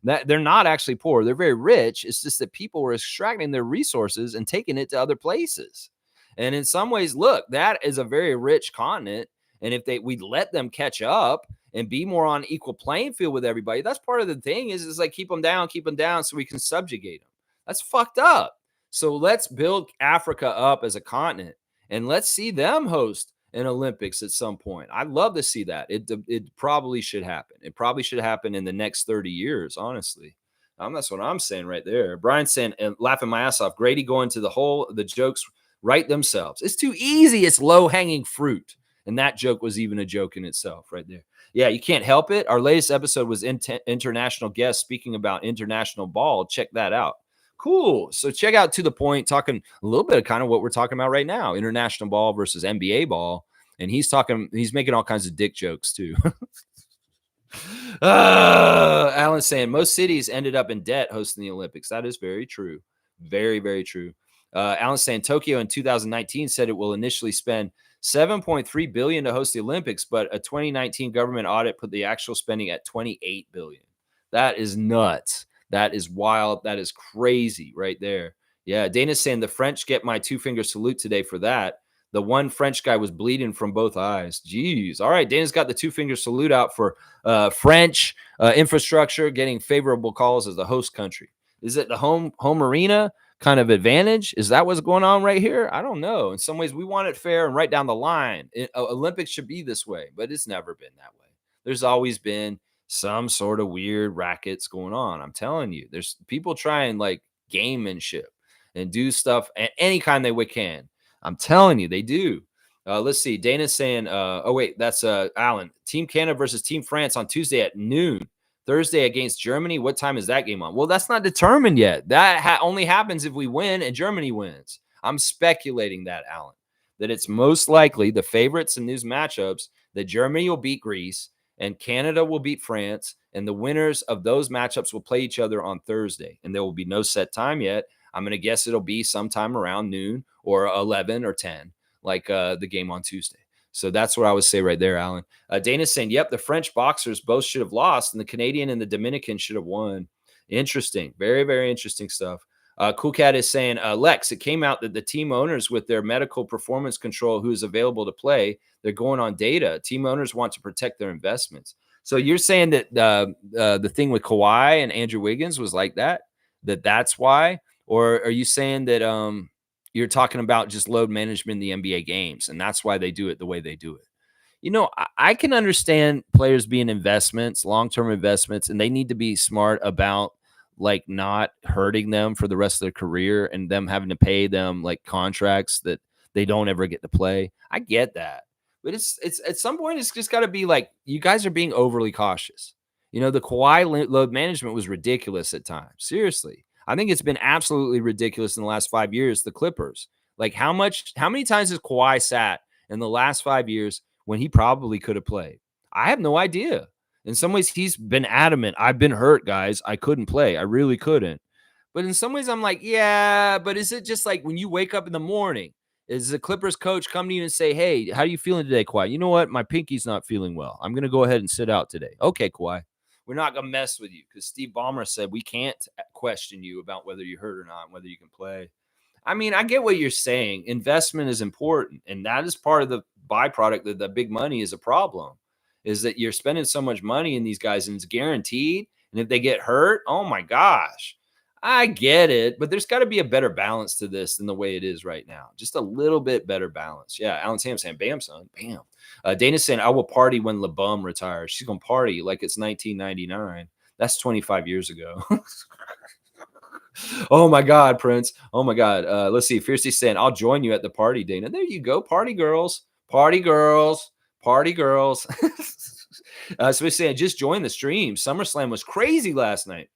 That they're not actually poor. They're very rich. It's just that people were extracting their resources and taking it to other places. And in some ways, look, that is a very rich continent. And if we'd let them catch up and be more on equal playing field with everybody, that's part of the thing is like keep them down so we can subjugate them. That's fucked up. So let's build Africa up as a continent and let's see them host an Olympics at some point. I'd love to see that. It probably should happen. It probably should happen in the next 30 years, honestly. That's what I'm saying right there. Brian saying, and laughing my ass off, Grady going to the jokes write themselves. It's too easy. It's low-hanging fruit. And that joke was even a joke in itself right there. Yeah, you can't help it. Our latest episode was international guest speaking about international ball. Check that out. Cool. So check out To The Point, talking a little bit of kind of what we're talking about right now, international ball versus NBA ball. And he's making all kinds of dick jokes too. Alan's saying most cities ended up in debt hosting the Olympics. That is very true. Very, very true. Alan's saying Tokyo in 2019 said it will initially spend $7.3 billion to host the Olympics, but a 2019 government audit put the actual spending at $28 billion. That is nuts. That is wild. That is crazy right there. Yeah, Dana's saying the French get my two-finger salute today for that. The one French guy was bleeding from both eyes. Jeez. All right, Dana's got the two-finger salute out for French infrastructure getting favorable calls as the host country. Is it the home arena kind of advantage? Is that what's going on right here? I don't know. In some ways, we want it fair and right down the line. Olympics should be this way, but it's never been that way. There's always been some sort of weird rackets going on. I'm telling you, there's people trying like gamemanship and do stuff at any kind they can. I'm telling you, they do. Let's see. Dana's saying, oh, wait, that's Alan. Team Canada versus Team France on Tuesday at noon. Thursday against Germany. What time is that game on? Well, that's not determined yet. That only happens if we win and Germany wins. I'm speculating that, Alan, that it's most likely the favorites in these matchups that Germany will beat Greece and Canada will beat France, and the winners of those matchups will play each other on Thursday, and there will be no set time yet. I'm going to guess it'll be sometime around noon or 11 or 10, like the game on Tuesday. So that's what I would say right there, Alan. Dana's saying, yep, the French boxers both should have lost, and the Canadian and the Dominican should have won. Interesting. Very, very interesting stuff. Cool Cat is saying, Lex, it came out that the team owners with their medical performance control who is available to play, they're going on data. Team owners want to protect their investments. So you're saying that the thing with Kawhi and Andrew Wiggins was like that's why? Or are you saying that you're talking about just load management in the NBA games, and that's why they do it the way they do it? You know, I can understand players being investments, long-term investments, and they need to be smart about like not hurting them for the rest of their career and them having to pay them like contracts that they don't ever get to play. I get that. But it's at some point, it's just got to be like, you guys are being overly cautious. You know, the Kawhi load management was ridiculous at times. Seriously. I think it's been absolutely ridiculous in the last 5 years. The Clippers, like how many times has Kawhi sat in the last 5 years when he probably could have played? I have no idea. In some ways, he's been adamant. I've been hurt, guys. I couldn't play. I really couldn't. But in some ways, I'm like, yeah, but is it just like when you wake up in the morning, is the Clippers coach come to you and say, hey, how are you feeling today, Kawhi? You know what? My pinky's not feeling well. I'm going to go ahead and sit out today. Okay, Kawhi. We're not going to mess with you because Steve Ballmer said we can't question you about whether you're hurt or not, whether you can play. I mean, I get what you're saying. Investment is important, and that is part of the byproduct that the big money is a problem, is that you're spending so much money in these guys and it's guaranteed. And if they get hurt, oh my gosh, I get it. But there's got to be a better balance to this than the way it is right now. Just a little bit better balance. Yeah, Alan Sam saying, bam, son, bam. Dana's saying, I will party when LeBum retires. She's going to party like it's 1999. That's 25 years ago. Oh my God, Prince. Oh my God. Let's see. Fiercely saying, I'll join you at the party, Dana. There you go. Party girls. Party girls. Party girls. So we're saying, just join the stream. SummerSlam was crazy last night.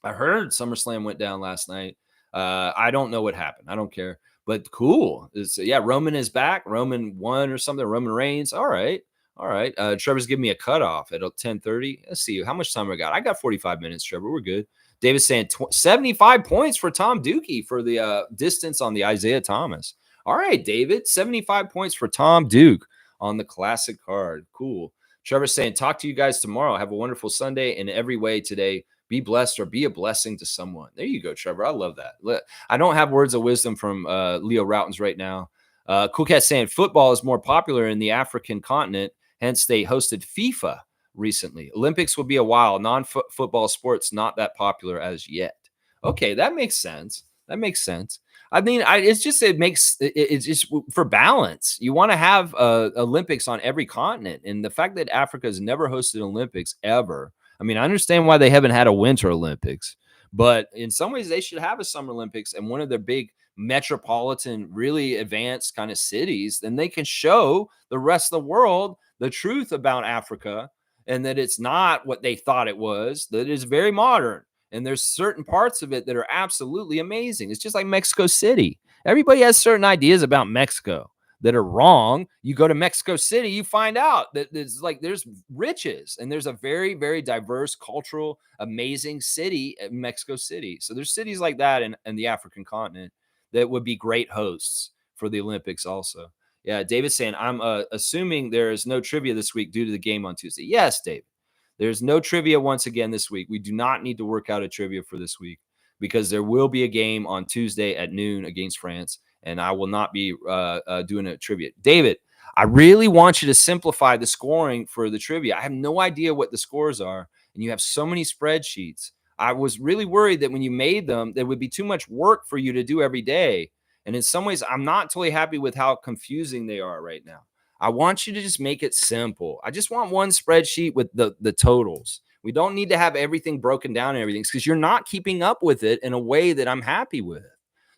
I heard SummerSlam went down last night. I don't know what happened. I don't care. But cool. Yeah, Roman is back. Roman won or something. Roman Reigns. All right. All right. Trevor's giving me a cutoff at 10:30. Let's see. How much time I got? I got 45 minutes, Trevor. We're good. David's saying 75 points for Tom Dookie for the distance on the Isaiah Thomas. All right, David. 75 points for Tom Duke on the classic card. Cool. Trevor's saying, talk to you guys tomorrow. Have a wonderful Sunday in every way today. Be blessed or be a blessing to someone. There you go, Trevor. I love that. I don't have words of wisdom from Leo Routens right now. Cool Cat saying football is more popular in the African continent. Hence, they hosted FIFA recently. Olympics will be a while. Non-football sports not that popular as yet. Okay, that makes sense. That makes sense. I mean, it's just for balance. You want to have Olympics on every continent, and the fact that Africa has never hosted Olympics ever. I mean, I understand why they haven't had a Winter Olympics, but in some ways they should have a Summer Olympics and one of their big metropolitan, really advanced kind of cities. Then they can show the rest of the world the truth about Africa and that it's not what they thought it was, that it is very modern. And there's certain parts of it that are absolutely amazing. It's just like Mexico City. Everybody has certain ideas about Mexico that are wrong. You go to Mexico City, you find out that there's riches and there's a very, very diverse, cultural, amazing city at Mexico City. So there's cities like that in the African continent that would be great hosts for the Olympics also. Yeah, David's saying, I'm assuming there is no trivia this week due to the game on Tuesday. Yes, David. There's no trivia once again this week. We do not need to work out a trivia for this week because there will be a game on Tuesday at noon against France, and I will not be doing a trivia. David, I really want you to simplify the scoring for the trivia. I have no idea what the scores are, and you have so many spreadsheets. I was really worried that when you made them, there would be too much work for you to do every day. And in some ways, I'm not totally happy with how confusing they are right now. I want you to just make it simple. I just want one spreadsheet with the totals. We don't need to have everything broken down and everything because you're not keeping up with it in a way that I'm happy with.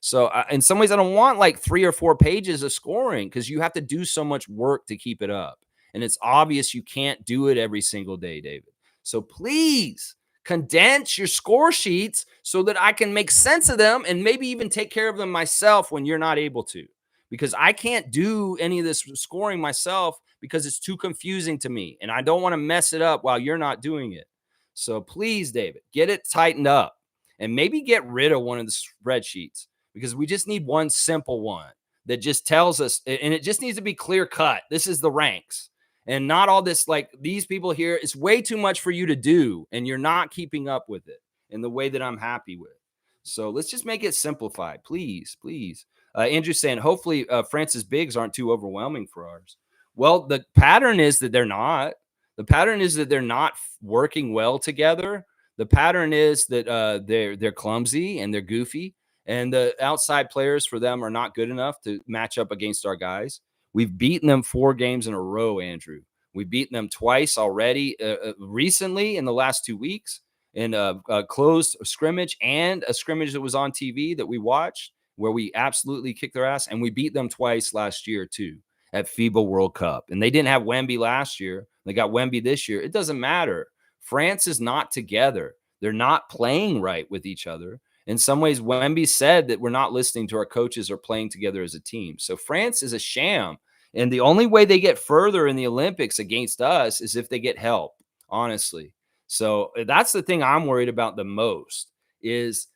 So in some ways, I don't want like 3 or 4 pages of scoring because you have to do so much work to keep it up. And it's obvious you can't do it every single day, David. So please condense your score sheets so that I can make sense of them and maybe even take care of them myself when you're not able to. Because I can't do any of this scoring myself because it's too confusing to me. And I don't want to mess it up while you're not doing it. So please, David, get it tightened up and maybe get rid of one of the spreadsheets because we just need one simple one that just tells us, and it just needs to be clear cut. This is the ranks and not all this, like these people here. It's way too much for you to do and you're not keeping up with it in the way that I'm happy with. So let's just make it simplified. Please, please. Andrew's saying, hopefully France's bigs aren't too overwhelming for ours. Well, the pattern is that they're not. The pattern is that they're not working well together. The pattern is that they're clumsy and they're goofy. And the outside players for them are not good enough to match up against our guys. We've beaten them 4 games in a row, Andrew. We've beaten them twice already recently in the last 2 weeks in a closed scrimmage and a scrimmage that was on TV that we watched, where we absolutely kicked their ass, and we beat them twice last year too at FIBA World Cup. And they didn't have Wemby last year. They got Wemby this year. It doesn't matter. France is not together. They're not playing right with each other. In some ways, Wemby said that we're not listening to our coaches or playing together as a team. So France is a sham. And the only way they get further in the Olympics against us is if they get help. honestly. So that's the thing I'm worried about the most is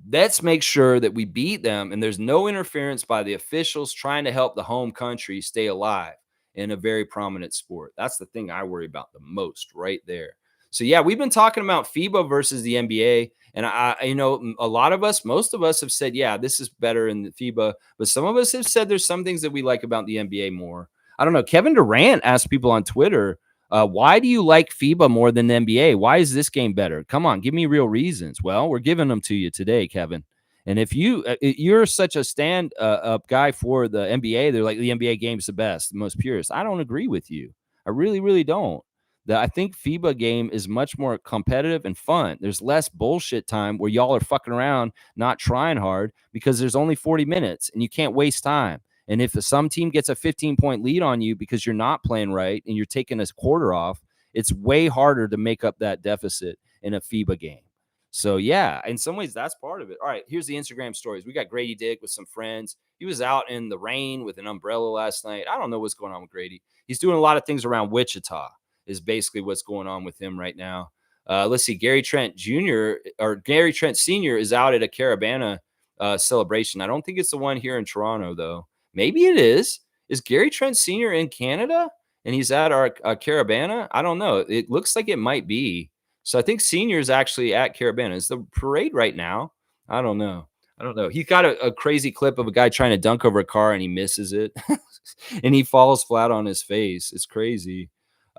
let's make sure that we beat them and there's no interference by the officials trying to help the home country stay alive in a very prominent sport. That's the thing I worry about the most right there. So yeah, we've been talking about FIBA versus the NBA, and a lot of us, most of us have said, yeah, this is better in the FIBA, but some of us have said there's some things that we like about the NBA more. I don't know. Kevin Durant asked people on Twitter, why do you like FIBA more than the NBA? Why is this game better? Come on, give me real reasons. Well, we're giving them to you today, Kevin. And if you're such a stand up guy for the NBA, they're like the NBA game's the best, the most purest. I don't agree with you. I really, really don't. I think FIBA game is much more competitive and fun. There's less bullshit time where y'all are fucking around, not trying hard because there's only 40 minutes and you can't waste time. And if some team gets a 15-point lead on you because you're not playing right and you're taking a quarter off, it's way harder to make up that deficit in a FIBA game. So, yeah, in some ways, that's part of it. All right, here's the Instagram stories. We got Grady Dick with some friends. He was out in the rain with an umbrella last night. I don't know what's going on with Grady. He's doing a lot of things around Wichita is basically what's going on with him right now. Let's see. Gary Trent Sr. is out at a Caravana celebration. I don't think it's the one here in Toronto, though. Maybe it is. Is Gary Trent Sr. in Canada and he's at our Caravana? I don't know. It looks like it might be. So I think Senior is actually at Caravana. Is the parade right now? I don't know. He got a crazy clip of a guy trying to dunk over a car and he misses it and he falls flat on his face. It's crazy.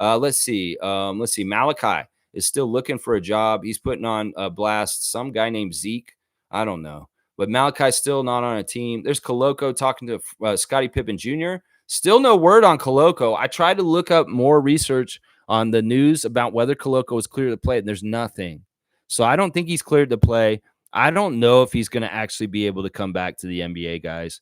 Let's see. Malachi is still looking for a job. He's putting on a blast some guy named Zeke. I don't know. But Malachi's still not on a team. There's Koloko talking to Scottie Pippen Jr. Still no word on Koloko. I tried to look up more research on the news about whether Koloko was cleared to play, and there's nothing. So I don't think he's cleared to play. I don't know if he's going to actually be able to come back to the NBA, guys.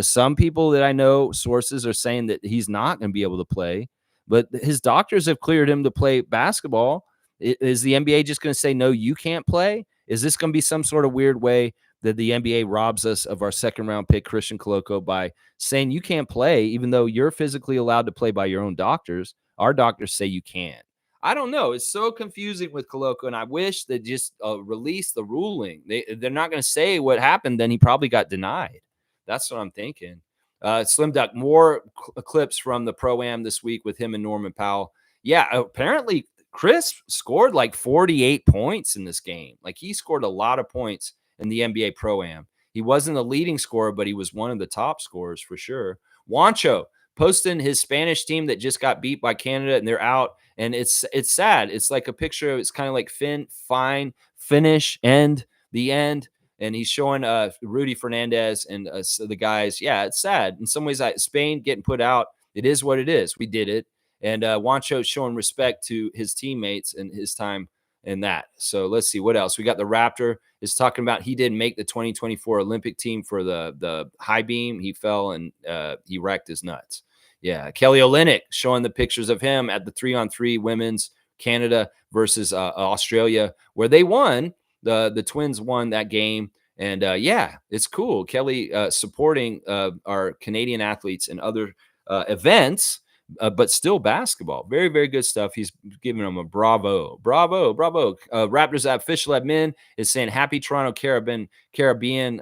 Some people that I know, sources are saying that he's not going to be able to play, but his doctors have cleared him to play basketball. Is the NBA just going to say, no, you can't play? Is this going to be some sort of weird way that the NBA robs us of our second-round pick, Christian Koloko, by saying you can't play, even though you're physically allowed to play by your own doctors? Our doctors say you can't. I don't know. It's so confusing with Koloko, and I wish they just release the ruling. They're not going to say what happened. Then he probably got denied. That's what I'm thinking. Slim Duck, more clips from the Pro-Am this week with him and Norman Powell. Yeah, apparently Chris scored like 48 points in this game. Like he scored a lot of points in the NBA Pro-Am. He wasn't the leading scorer, but he was one of the top scorers for sure. Juancho posting his Spanish team that just got beat by Canada and they're out. And it's sad. It's like a picture. It's kind of like fine, finish, end, the end. And he's showing Rudy Fernandez and the guys. Yeah, it's sad. In some ways, Spain getting put out. It is what it is. We did it. And Juancho showing respect to his teammates and his time in that. So let's see what else. We got the Raptor is talking about he didn't make the 2024 Olympic team for the high beam. He fell and he wrecked his nuts. Yeah, Kelly Olynyk showing the pictures of him at the 3-on-3 women's Canada versus Australia, where they won. The Twins won that game. And yeah, it's cool. Kelly supporting our Canadian athletes in other events, but still basketball. Very, very good stuff. He's giving them a bravo. Raptors official admin is saying happy Toronto Caribbean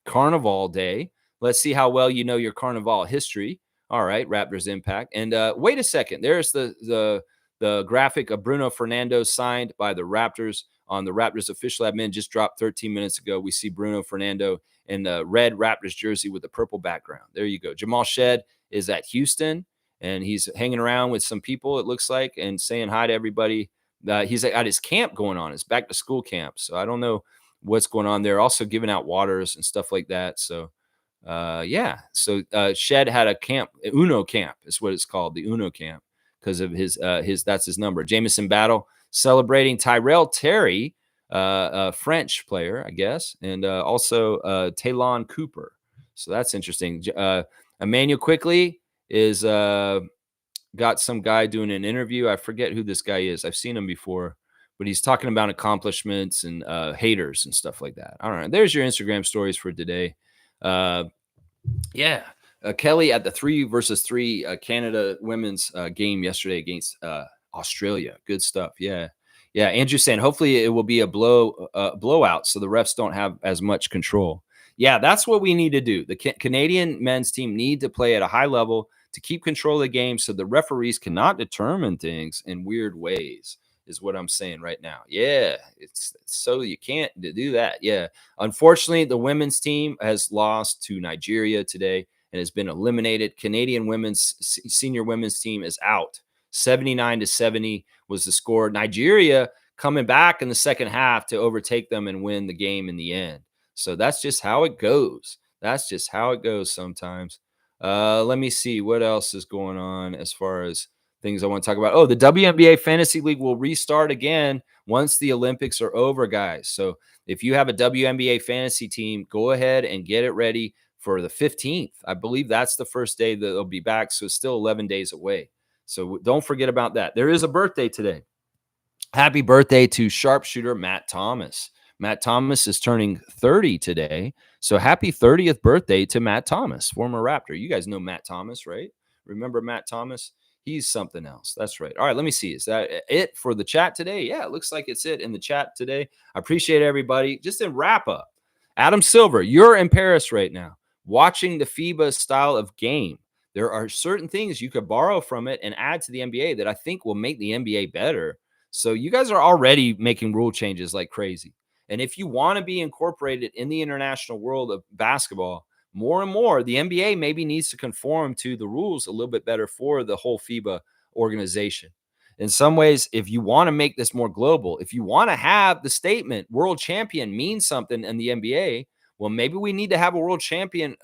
Carnival Day. Let's see how well you know your Carnival history. All right, Raptors impact. And wait a second. There's the graphic of Bruno Fernando signed by the Raptors on the Raptors official admin. Just dropped 13 minutes ago. We see Bruno Fernando in the red Raptors jersey with the purple background. There you go. Jamal Shed is at Houston, and he's hanging around with some people, it looks like, and saying hi to everybody. He's at his camp going on, his back-to-school camp. So I don't know what's going on there. Also giving out waters and stuff like that. So yeah. So Shed had a camp, Uno camp is what it's called, the Uno camp, because of his that's his number. Jamison Battle celebrating Tyrell Terry, a French player, I guess, and also Talon Cooper. So that's interesting. Emmanuel Quickly is got some guy doing an interview. I forget who this guy is. I've seen him before, but he's talking about accomplishments and haters and stuff like that. All right, there's your Instagram stories for today. Yeah, Kelly at the 3 versus 3 Canada women's game yesterday against Australia. Good stuff. Yeah. Yeah. Andrew's saying hopefully it will be a blowout so the refs don't have as much control. Yeah, that's what we need to do. The Canadian men's team need to play at a high level to keep control of the game so the referees cannot determine things in weird ways, is what I'm saying right now. Yeah, it's so you can't do that. Yeah. Unfortunately, the women's team has lost to Nigeria today and has been eliminated. Canadian senior women's team is out. 79-70 was the score. Nigeria coming back in the second half to overtake them and win the game in the end. So that's just how it goes. That's just how it goes sometimes. Let me see what else is going on as far as things I want to talk about. Oh, the WNBA Fantasy League will restart again once the Olympics are over, guys. So if you have a WNBA fantasy team, go ahead and get it ready for the 15th. I believe that's the first day that they'll be back. So it's still 11 days away. So don't forget about that. There is a birthday today. Happy birthday to sharpshooter Matt Thomas. Matt Thomas is turning 30 today. So happy 30th birthday to Matt Thomas, former Raptor. You guys know Matt Thomas, right? Remember Matt Thomas? He's something else. That's right. All right, let me see. Is that it for the chat today? Yeah, it looks like it's it in the chat today. I appreciate everybody. Just in wrap up, Adam Silver, you're in Paris right now watching the FIBA style of game. There are certain things you could borrow from it and add to the NBA that I think will make the NBA better. So you guys are already making rule changes like crazy. And if you want to be incorporated in the international world of basketball, more and more, the NBA maybe needs to conform to the rules a little bit better for the whole FIBA organization. In some ways, if you want to make this more global, if you want to have the statement world champion mean something in the NBA, well, maybe we need to have a world champion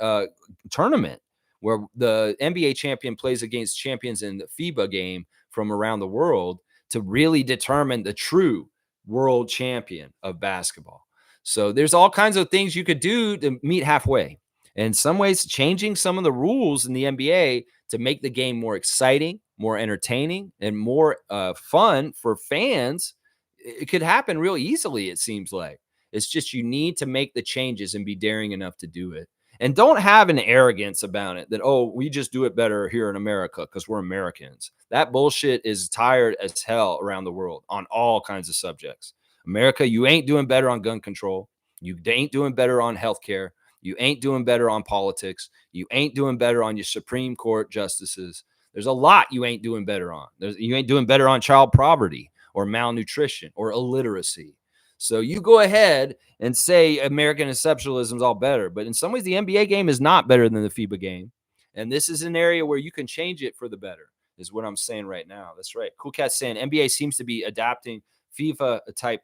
tournament where the NBA champion plays against champions in the FIBA game from around the world to really determine the true world champion of basketball. So there's all kinds of things you could do to meet halfway. In some ways, changing some of the rules in the NBA to make the game more exciting, more entertaining, and more fun for fans, it could happen real easily, it seems like. It's just you need to make the changes and be daring enough to do it. And don't have an arrogance about it that, oh, we just do it better here in America because we're Americans. That bullshit is tired as hell around the world on all kinds of subjects. America, you ain't doing better on gun control. You ain't doing better on healthcare. You ain't doing better on politics. You ain't doing better on your Supreme Court justices. There's a lot you ain't doing better on. You ain't doing better on child poverty or malnutrition or illiteracy. So you go ahead and say American exceptionalism is all better. But in some ways, the NBA game is not better than the FIBA game. And this is an area where you can change it for the better, is what I'm saying right now. That's right. Cool Cat's saying NBA seems to be adapting FIFA type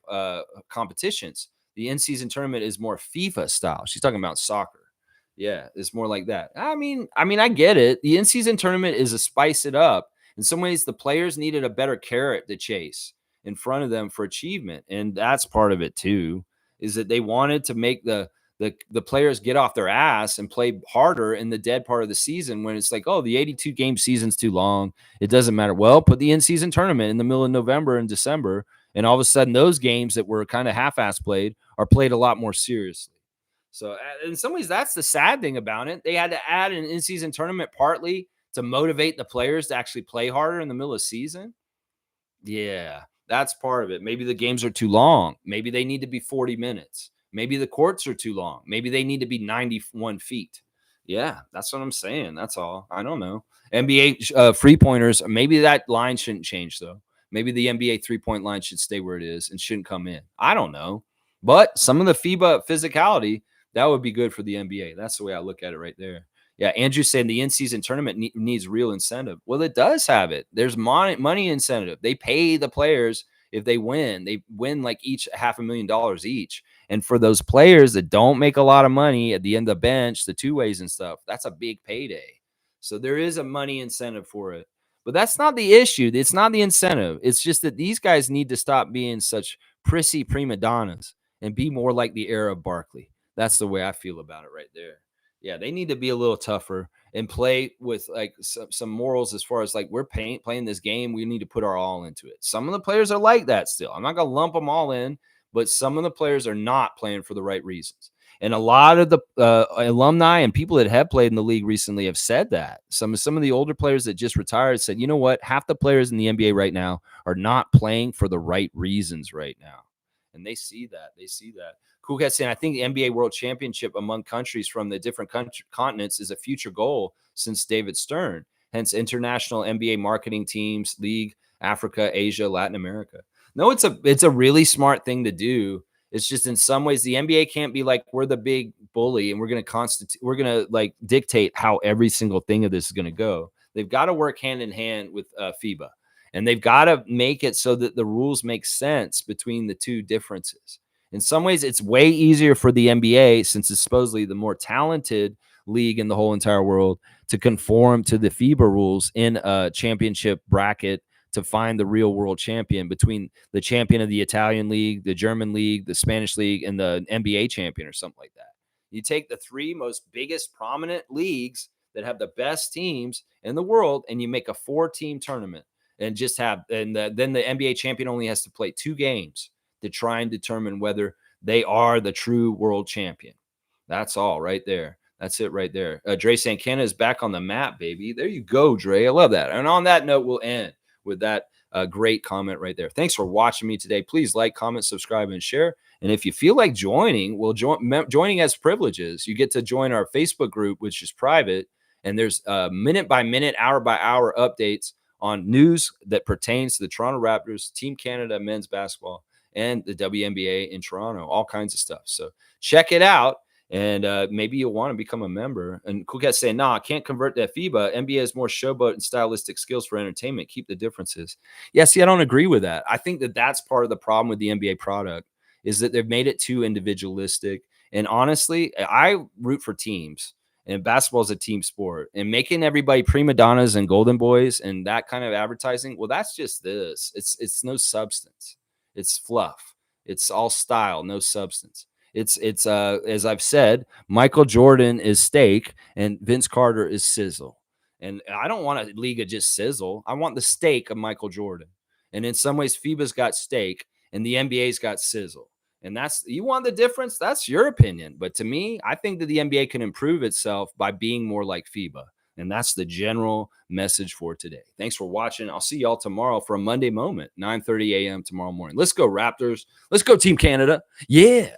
competitions. The in-season tournament is more FIFA style. She's talking about soccer. Yeah, it's more like that. I mean, I get it. The in-season tournament is a spice it up. In some ways, the players needed a better carrot to chase in front of them for achievement. And that's part of it too, is that they wanted to make the players get off their ass and play harder in the dead part of the season when it's like, oh, the 82 game season's too long. It doesn't matter. Well, put the in-season tournament in the middle of November and December. And all of a sudden those games that were kind of half-ass played are played a lot more seriously. So in some ways, that's the sad thing about it. They had to add an in-season tournament partly to motivate the players to actually play harder in the middle of the season. Yeah, that's part of it. Maybe the games are too long. Maybe they need to be 40 minutes. Maybe the courts are too long. Maybe they need to be 91 feet. Yeah, that's what I'm saying. That's all. I don't know. NBA free pointers, maybe that line shouldn't change, though. Maybe the NBA 3-point line should stay where it is and shouldn't come in. I don't know. But some of the FIBA physicality, that would be good for the NBA. That's the way I look at it right there. Yeah, Andrew saying the in-season tournament needs real incentive. Well, it does have it. There's money incentive. They pay the players if they win. They win like each $500,000 each. And for those players that don't make a lot of money at the end of the bench, the two-ways and stuff, that's a big payday. So there is a money incentive for it. But that's not the issue. It's not the incentive. It's just that these guys need to stop being such prissy prima donnas and be more like the era of Barkley. That's the way I feel about it right there. Yeah, they need to be a little tougher and play with like some morals as far as like we're playing this game. We need to put our all into it. Some of the players are like that still. I'm not going to lump them all in, but some of the players are not playing for the right reasons. And a lot of the alumni and people that have played in the league recently have said that. Some of the older players that just retired said, you know what, half the players in the NBA right now are not playing for the right reasons right now. And they see that. They see that. Cool Cat saying, I think the NBA World Championship among countries from the different continents is a future goal since David Stern. Hence, international NBA marketing teams, league, Africa, Asia, Latin America. No, it's a really smart thing to do. It's just in some ways the NBA can't be like, we're the big bully and we're going to like dictate how every single thing of this is going to go. They've got to work hand in hand with FIBA, and they've got to make it so that the rules make sense between the two differences. In some ways, it's way easier for the NBA, since it's supposedly the more talented league in the whole entire world, to conform to the FIBA rules in a championship bracket to find the real world champion between the champion of the Italian league, the German league, the Spanish league, and the NBA champion or something like that. You take the three most biggest prominent leagues that have the best teams in the world, and you make a 4-team tournament and just have, and then the NBA champion only has to play 2 games to try and determine whether they are the true world champion. That's all right there. That's it right there. Dre Sankana is back on the map, baby. There you go, Dre. I love that. And on that note, we'll end with that great comment right there. Thanks for watching me today. Please like, comment, subscribe, and share. And if you feel like joining, well, joining has privileges. You get to join our Facebook group, which is private, and there's minute by minute, hour by hour updates on news that pertains to the Toronto Raptors, Team Canada men's basketball, and the WNBA in Toronto, all kinds of stuff. So check it out. And maybe you'll want to become a member. And Cool Cat's saying, no, I can't convert to FIBA. NBA has more showboat and stylistic skills for entertainment. Keep the differences. Yeah, see, I don't agree with that. I think that that's part of the problem with the NBA product, is that they've made it too individualistic. And honestly, I root for teams. And basketball is a team sport. And making everybody prima donnas and golden boys and that kind of advertising, well, that's just this. It's no substance. It's fluff. It's all style, no substance. It's as I've said, Michael Jordan is steak and Vince Carter is sizzle. And I don't want a league of just sizzle. I want the steak of Michael Jordan. And in some ways, FIBA's got steak and the NBA's got sizzle. And that's, you want the difference? That's your opinion. But to me, I think that the NBA can improve itself by being more like FIBA. And that's the general message for today. Thanks for watching. I'll see y'all tomorrow for a Monday moment, 9:30 a.m. tomorrow morning. Let's go, Raptors. Let's go, Team Canada. Yeah.